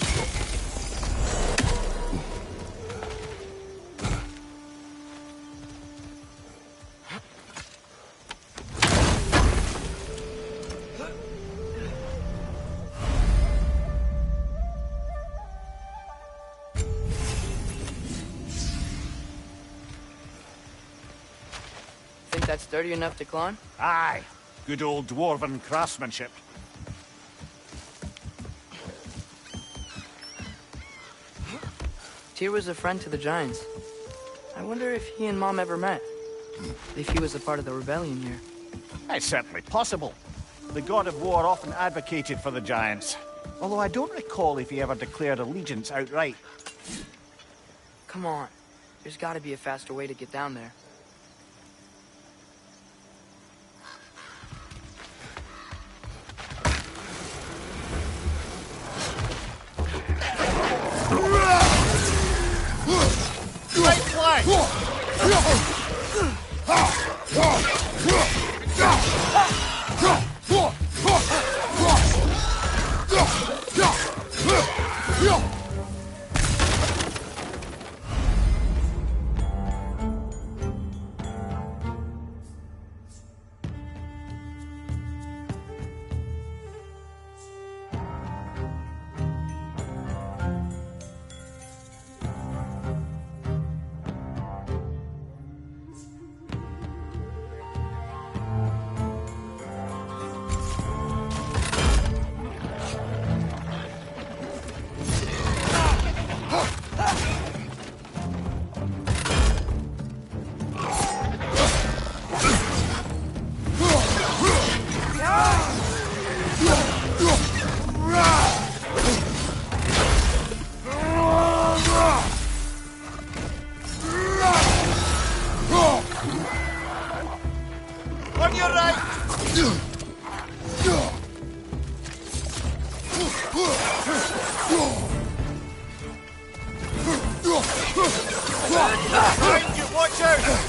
B: Think that's sturdy enough to climb?
A: Aye, good old Dwarven craftsmanship.
B: Tyr was a friend to the Giants. I wonder if he and Mom ever met. If he was a part of the rebellion here.
A: It's certainly possible. The God of War often advocated for the Giants. Although I don't recall if he ever declared allegiance outright.
B: Come on. There's gotta be a faster way to get down there.
A: Right flank! On your right! Behind you, watch out!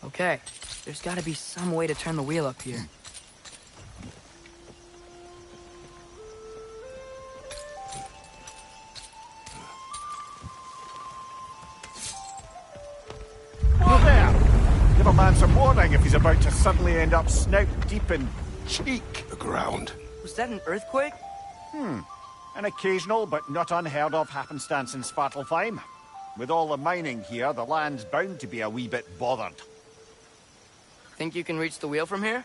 B: Okay, there's gotta be some way to turn the wheel up here.
A: Whoa there! Give a man some warning if he's about to suddenly end up snout deep in cheek.
G: The ground.
B: Was that an earthquake?
A: An occasional but not unheard of happenstance in Svartalfheim. With all the mining here, the land's bound to be a wee bit bothered.
B: Think you can reach the wheel from here?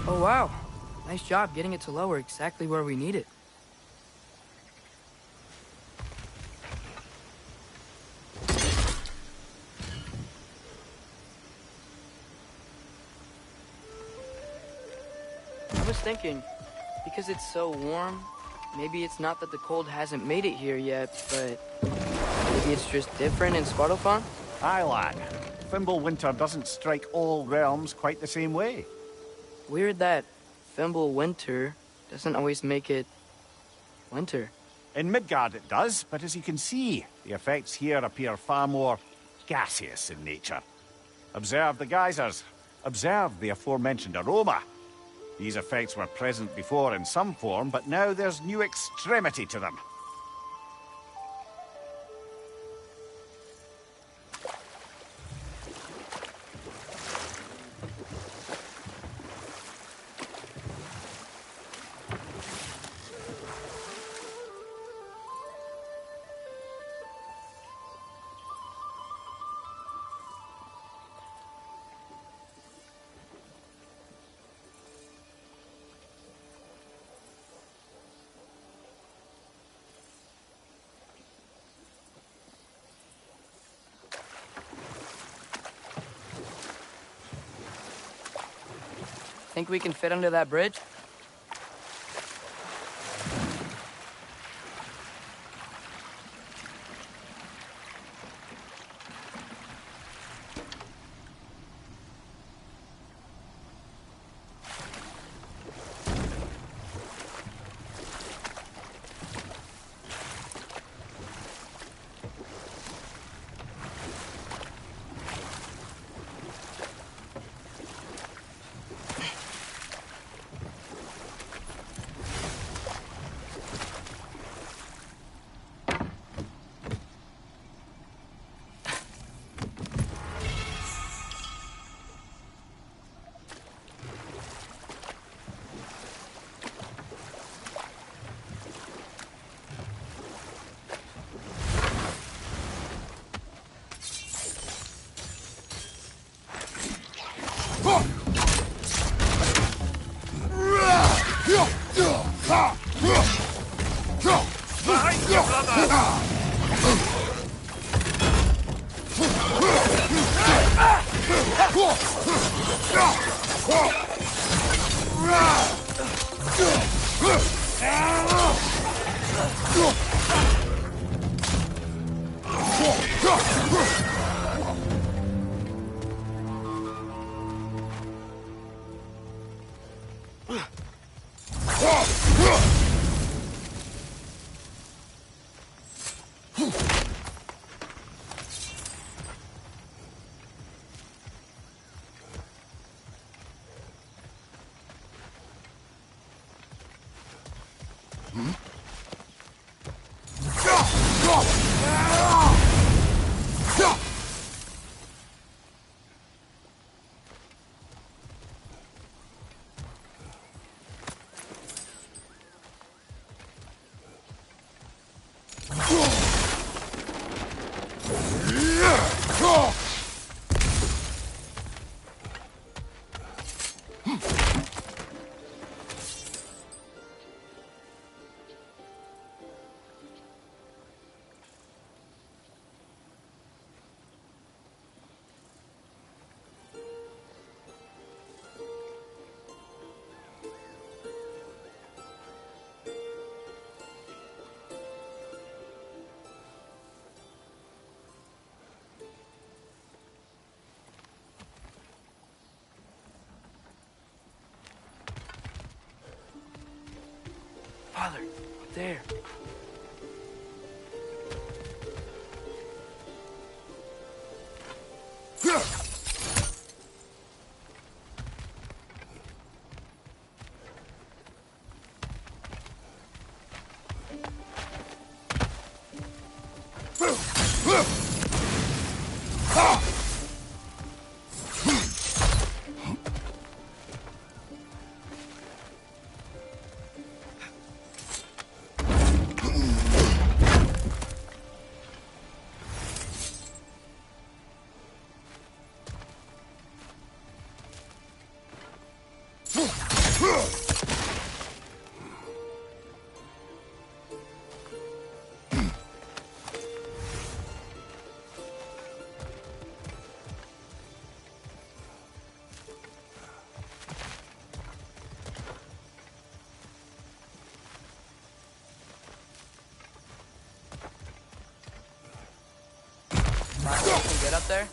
B: Oh wow, nice job getting it to lower exactly where we need it. I was thinking, because it's so warm, maybe it's not that the cold hasn't made it here yet, but maybe it's just different in Svartalfheim?
A: Aye, lad. Fimbulwinter doesn't strike all realms quite the same way.
B: Weird that Fimbulwinter doesn't always make it winter.
A: In Midgard it does, but as you can see, the effects here appear far more gaseous in nature. Observe the geysers. Observe the aforementioned aroma. These effects were present before in some form, but now there's new extremity to them.
B: Think we can fit under that bridge? Father, there. Get up there?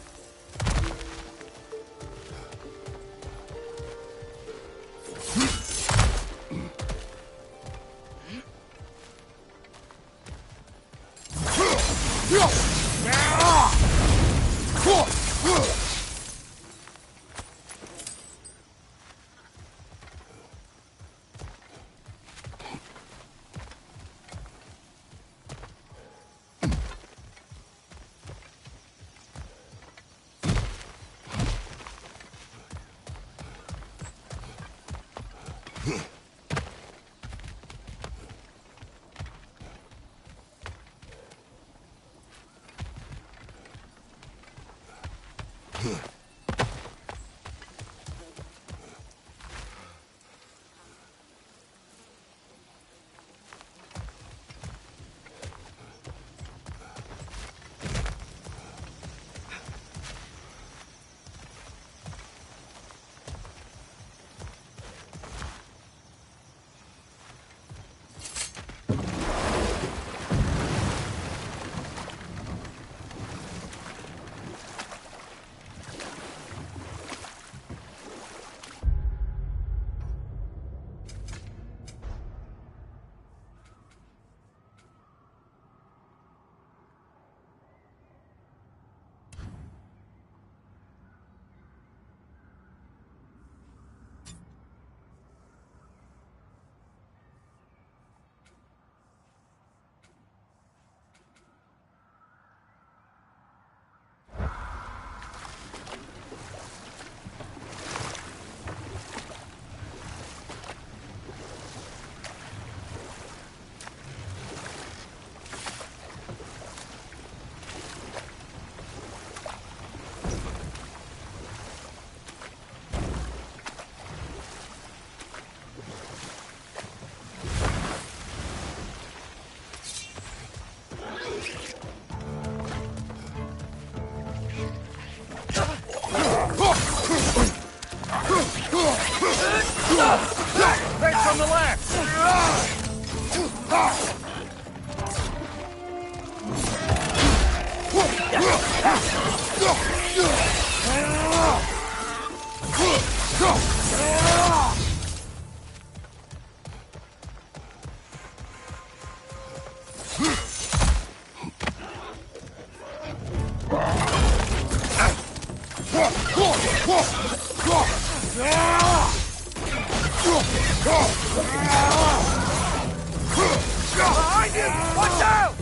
B: Behind you! Watch out!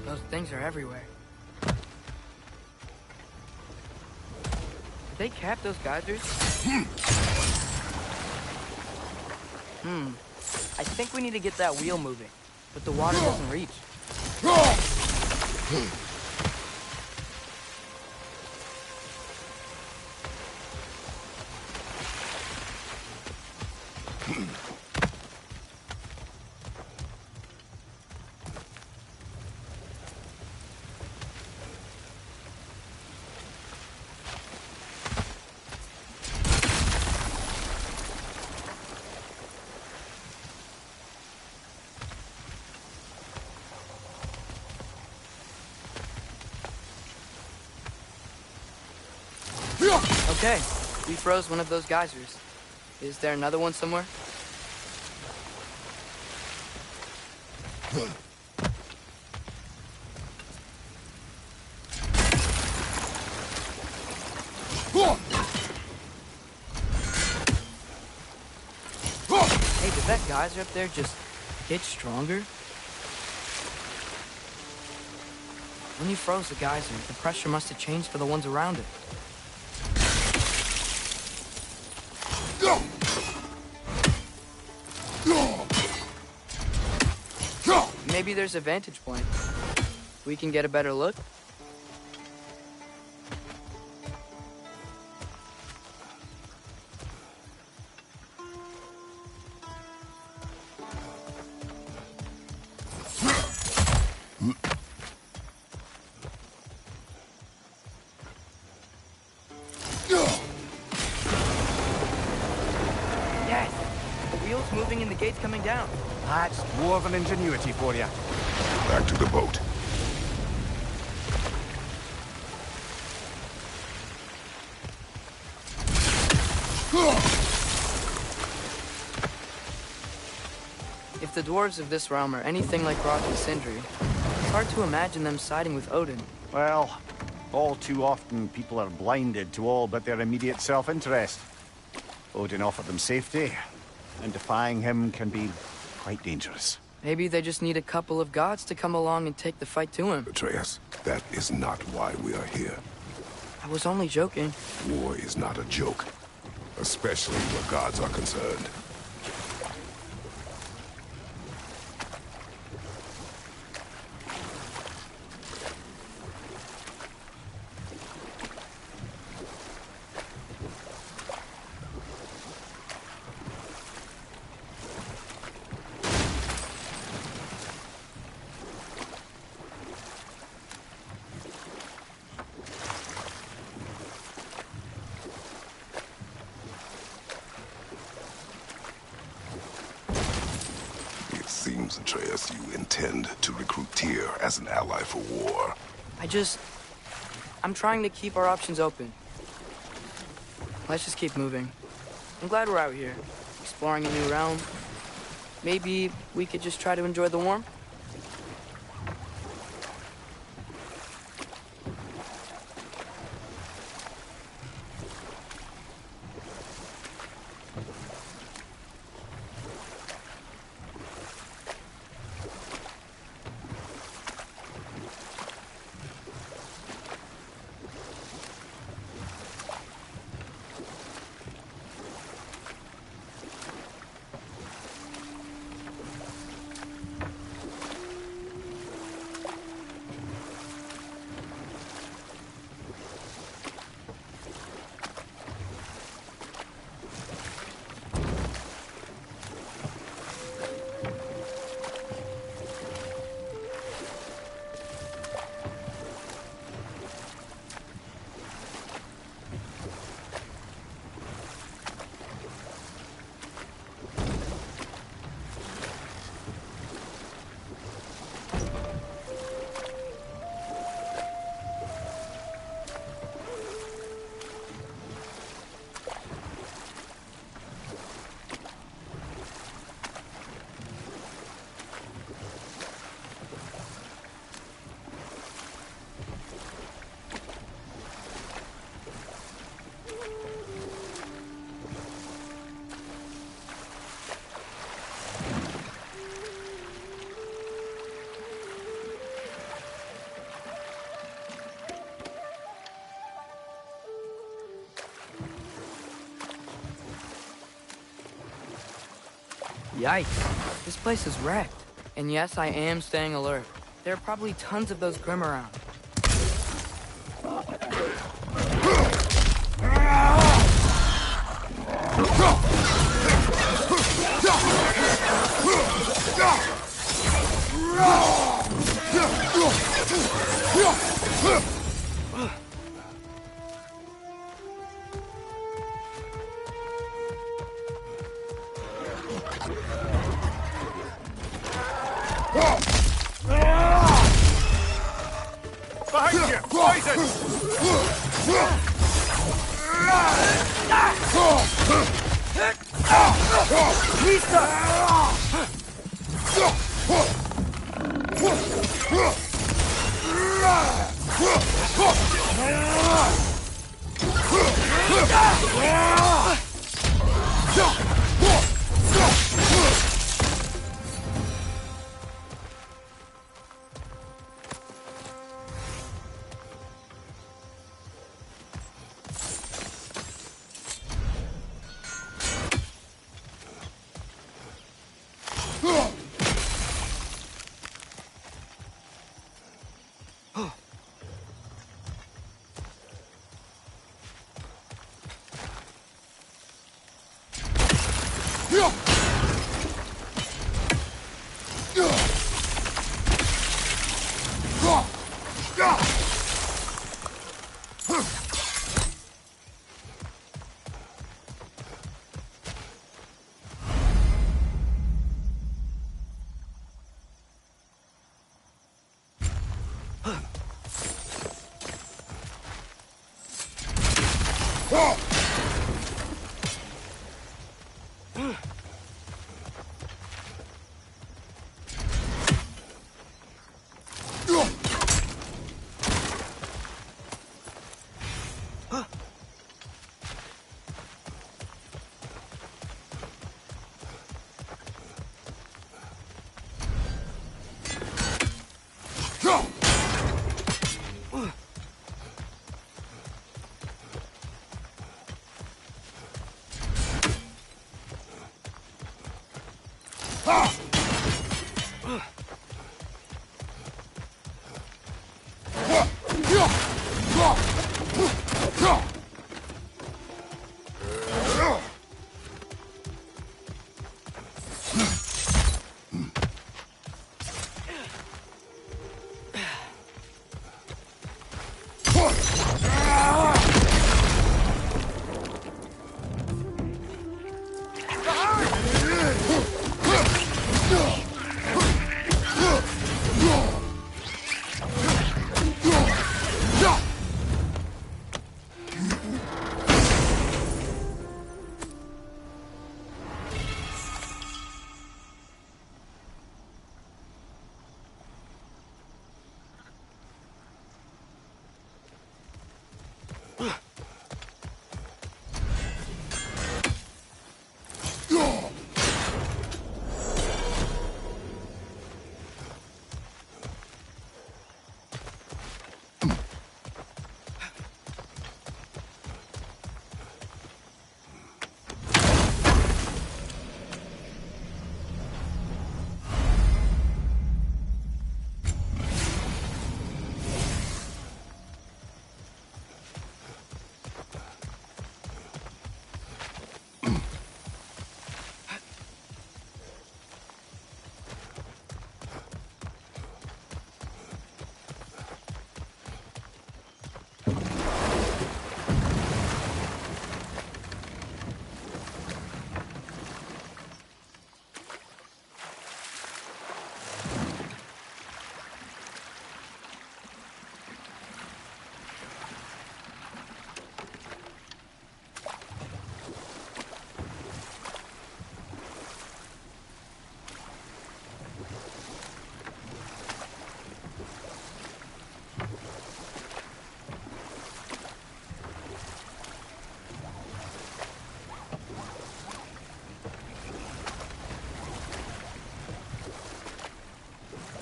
B: Those things are everywhere. Did they cap those geysers? I think we need to get that wheel moving, but the water doesn't reach. Okay, we froze one of those geysers. Is there another one somewhere? Hey, did that geyser up there just get stronger? When you froze the geyser, the pressure must have changed for the ones around it. Maybe there's a vantage point. We can get a better look. Yes! The wheel's moving and the gate's coming down.
A: That's dwarven ingenuity for you.
G: Back to the boat.
B: If the dwarves of this realm are anything like Rock and Sindri, it's hard to imagine them siding with Odin.
A: Well, all too often people are blinded to all but their immediate self-interest. Odin offered them safety, and defying him can be quite dangerous.
B: Maybe they just need a couple of gods to come along and take the fight to him.
G: Atreus, that is not why we are here.
B: I was only joking.
G: War is not a joke, especially where gods are concerned. Seems, Atreus, you intend to recruit Tyr as an ally for war.
B: I'm trying to keep our options open. Let's just keep moving. I'm glad we're out here, exploring a new realm. Maybe we could just try to enjoy the warmth? Yikes. This place is wrecked. And yes, I am staying alert. There are probably tons of those Grim around.
A: Behind you! Poison!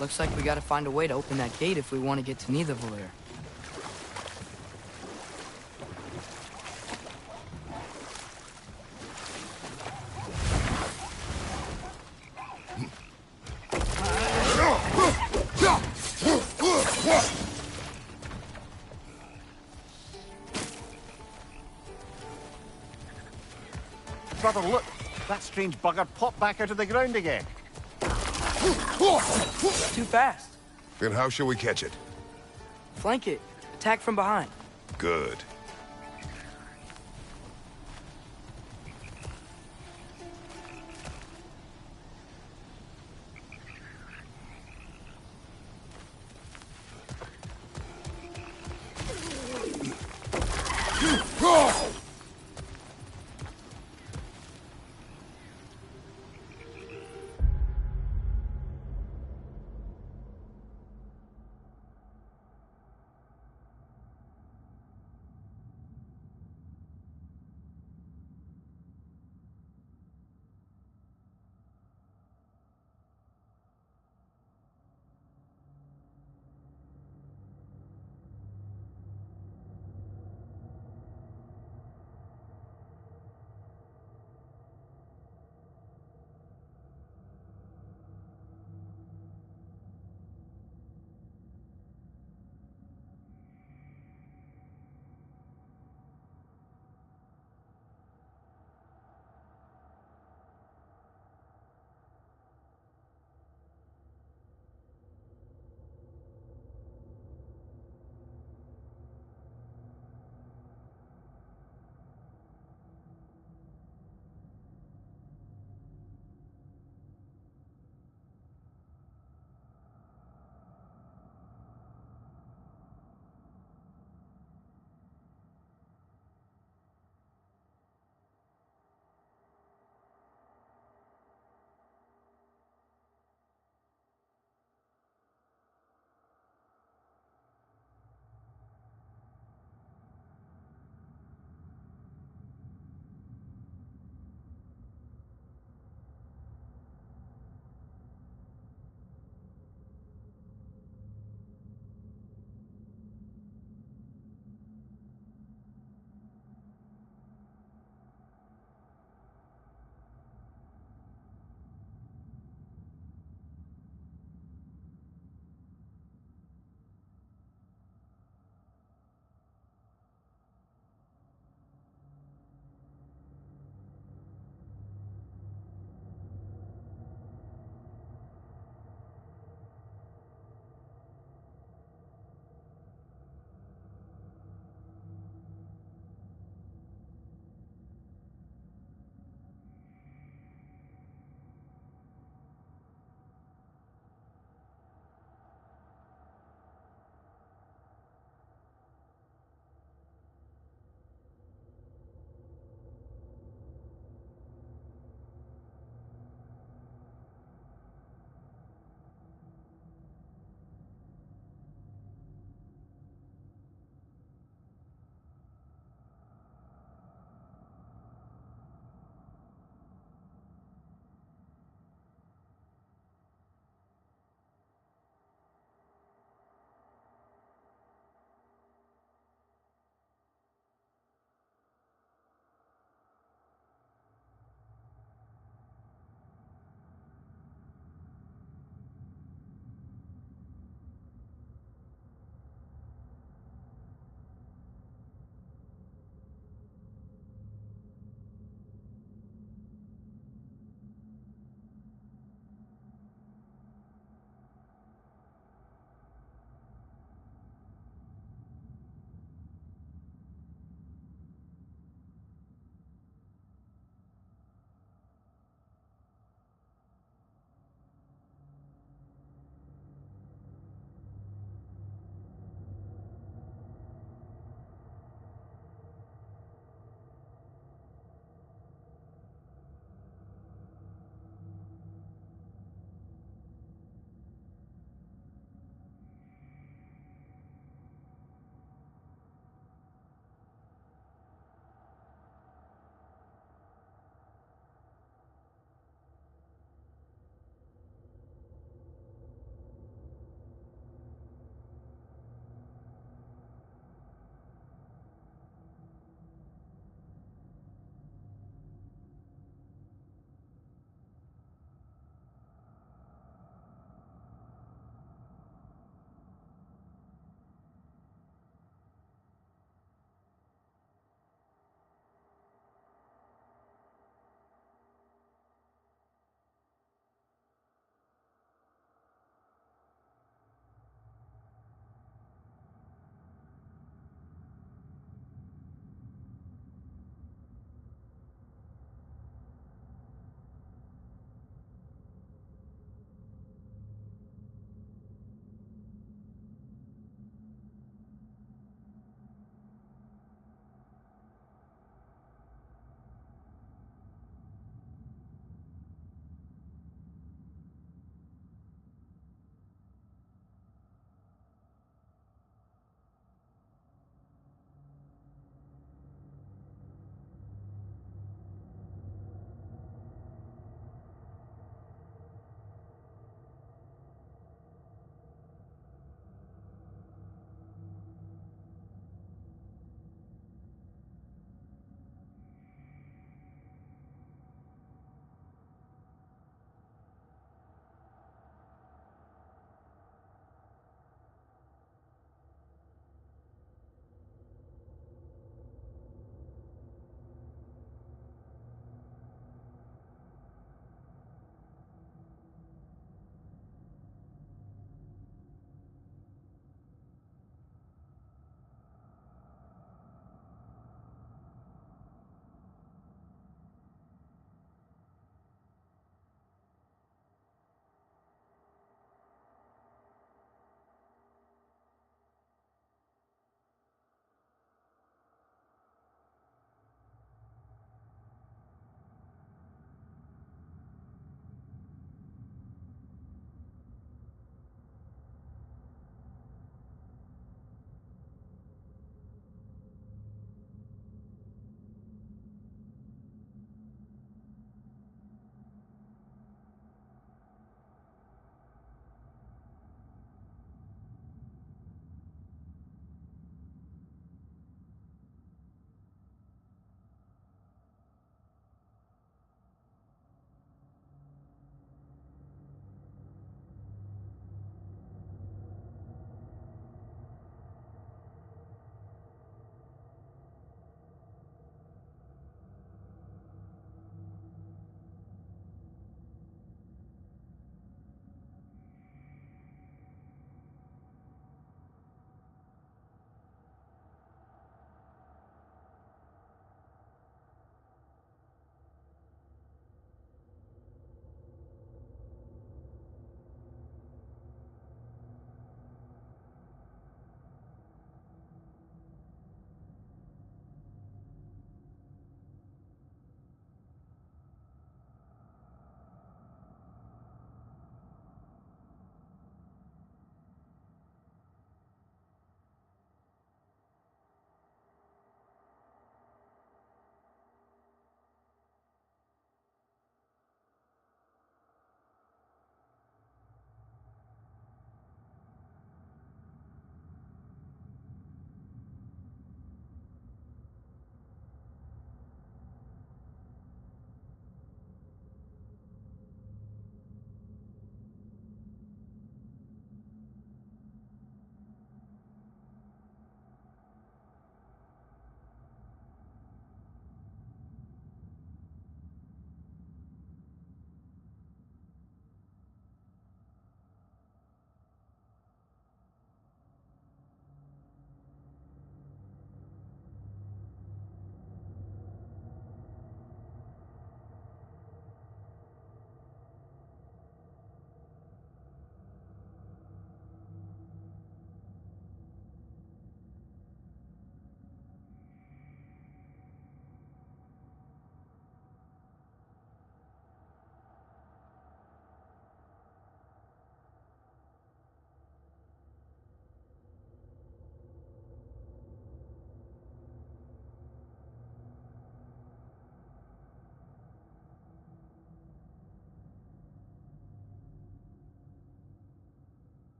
B: Looks like we gotta find a way to open that gate if we want to get to Nidavellir.
A: brother, look! That strange bugger popped back out of the ground again.
B: Too fast.
G: Then how shall we catch it?
B: Flank it. Attack from behind.
G: Good.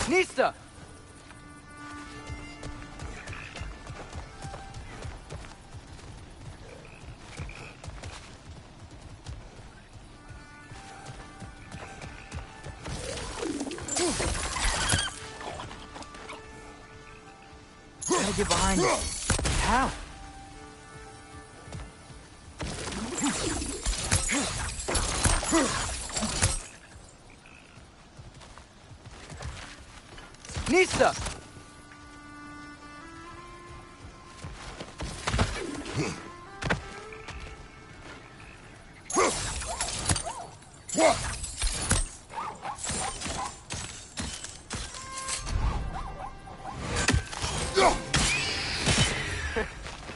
B: Nista! Gotta get behind it. How? Nista!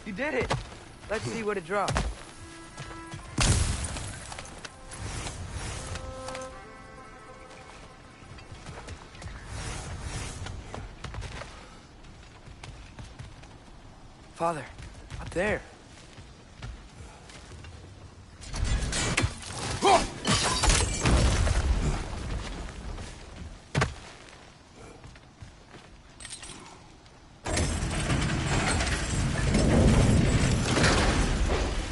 B: You did it! Let's see what it dropped. Father, up there.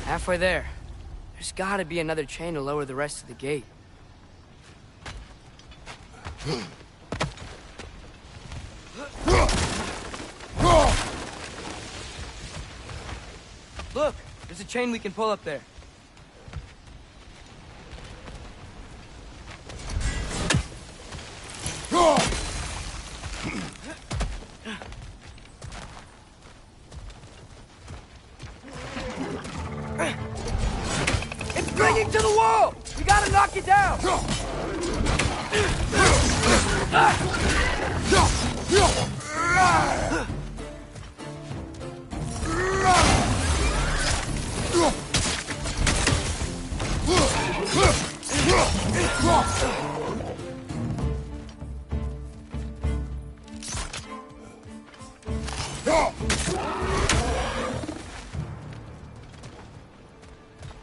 B: Halfway there. There's gotta be another chain to lower the rest of the gate. Look, there's a chain we can pull up there. It's clinging to the wall! We gotta knock it down!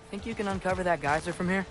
B: Think you can uncover that geyser from here?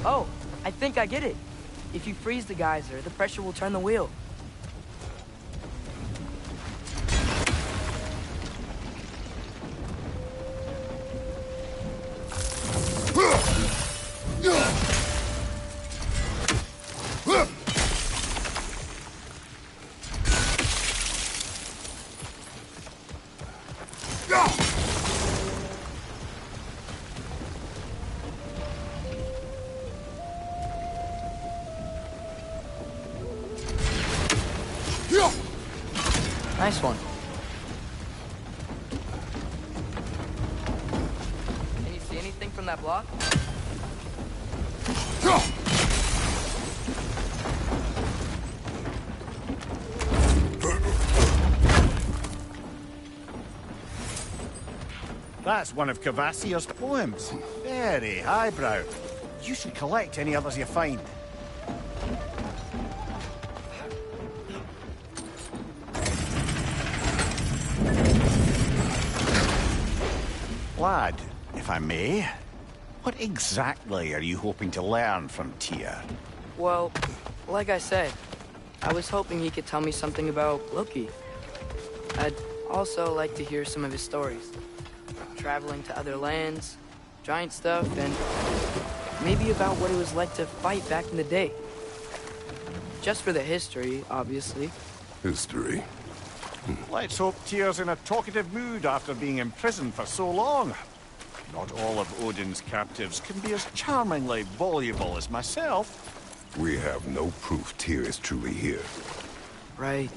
B: Oh, I think I get it. If you freeze the geyser, the pressure will turn the wheel. Nice one. Can you see anything from that block?
A: That's one of Kvasir's poems. Very highbrow. You should collect any others you find. Lad, if I may, what exactly are you hoping to learn from Tyr?
B: Well, like I said, I was hoping he could tell me something about Loki. I'd also like to hear some of his stories. Traveling to other lands, giant stuff, and maybe about what it was like to fight back in the day. Just for the history, obviously.
G: History.
A: Let's hope Tyr's in a talkative mood after being imprisoned for so long. Not all of Odin's captives can be as charmingly voluble as myself.
G: We have no proof Tyr is truly here.
B: Right.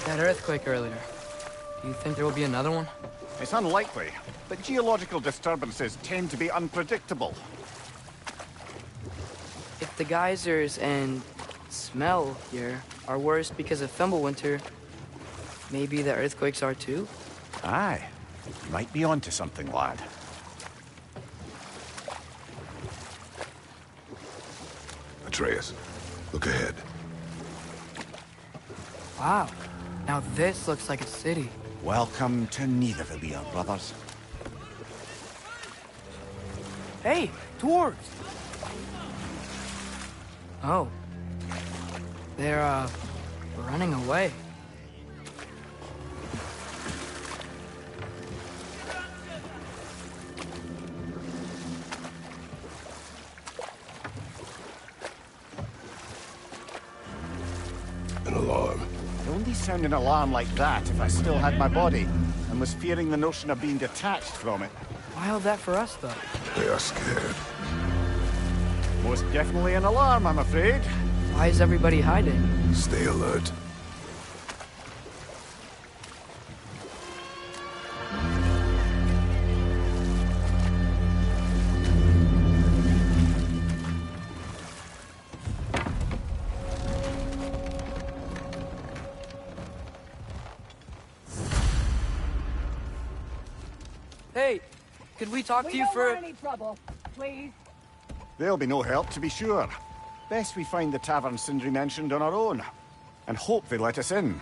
B: That earthquake earlier. Do you think there will be another one?
A: It's unlikely, but geological disturbances tend to be unpredictable.
B: If the geysers and smell here are worse because of Fimbulwinter, maybe the earthquakes are too?
A: Aye. You might be onto something, lad.
G: Atreus, look ahead.
B: Wow. Now this looks like a city.
A: Welcome to Nidavellir, brothers.
B: Hey, dwarves! Oh. They're, running away.
G: An alarm.
A: I'd only sound an alarm like that if I still had my body, and was fearing the notion of being detached from it.
B: Wild that for us, though.
G: They are scared.
A: Most definitely an alarm, I'm afraid.
B: Why is everybody hiding?
G: Stay alert.
B: Hey, could we talk to you
I: don't
B: for...
I: want any trouble, please.
A: There'll be no help, to be sure. Best we find the tavern Sindri mentioned on our own, and hope they let us in.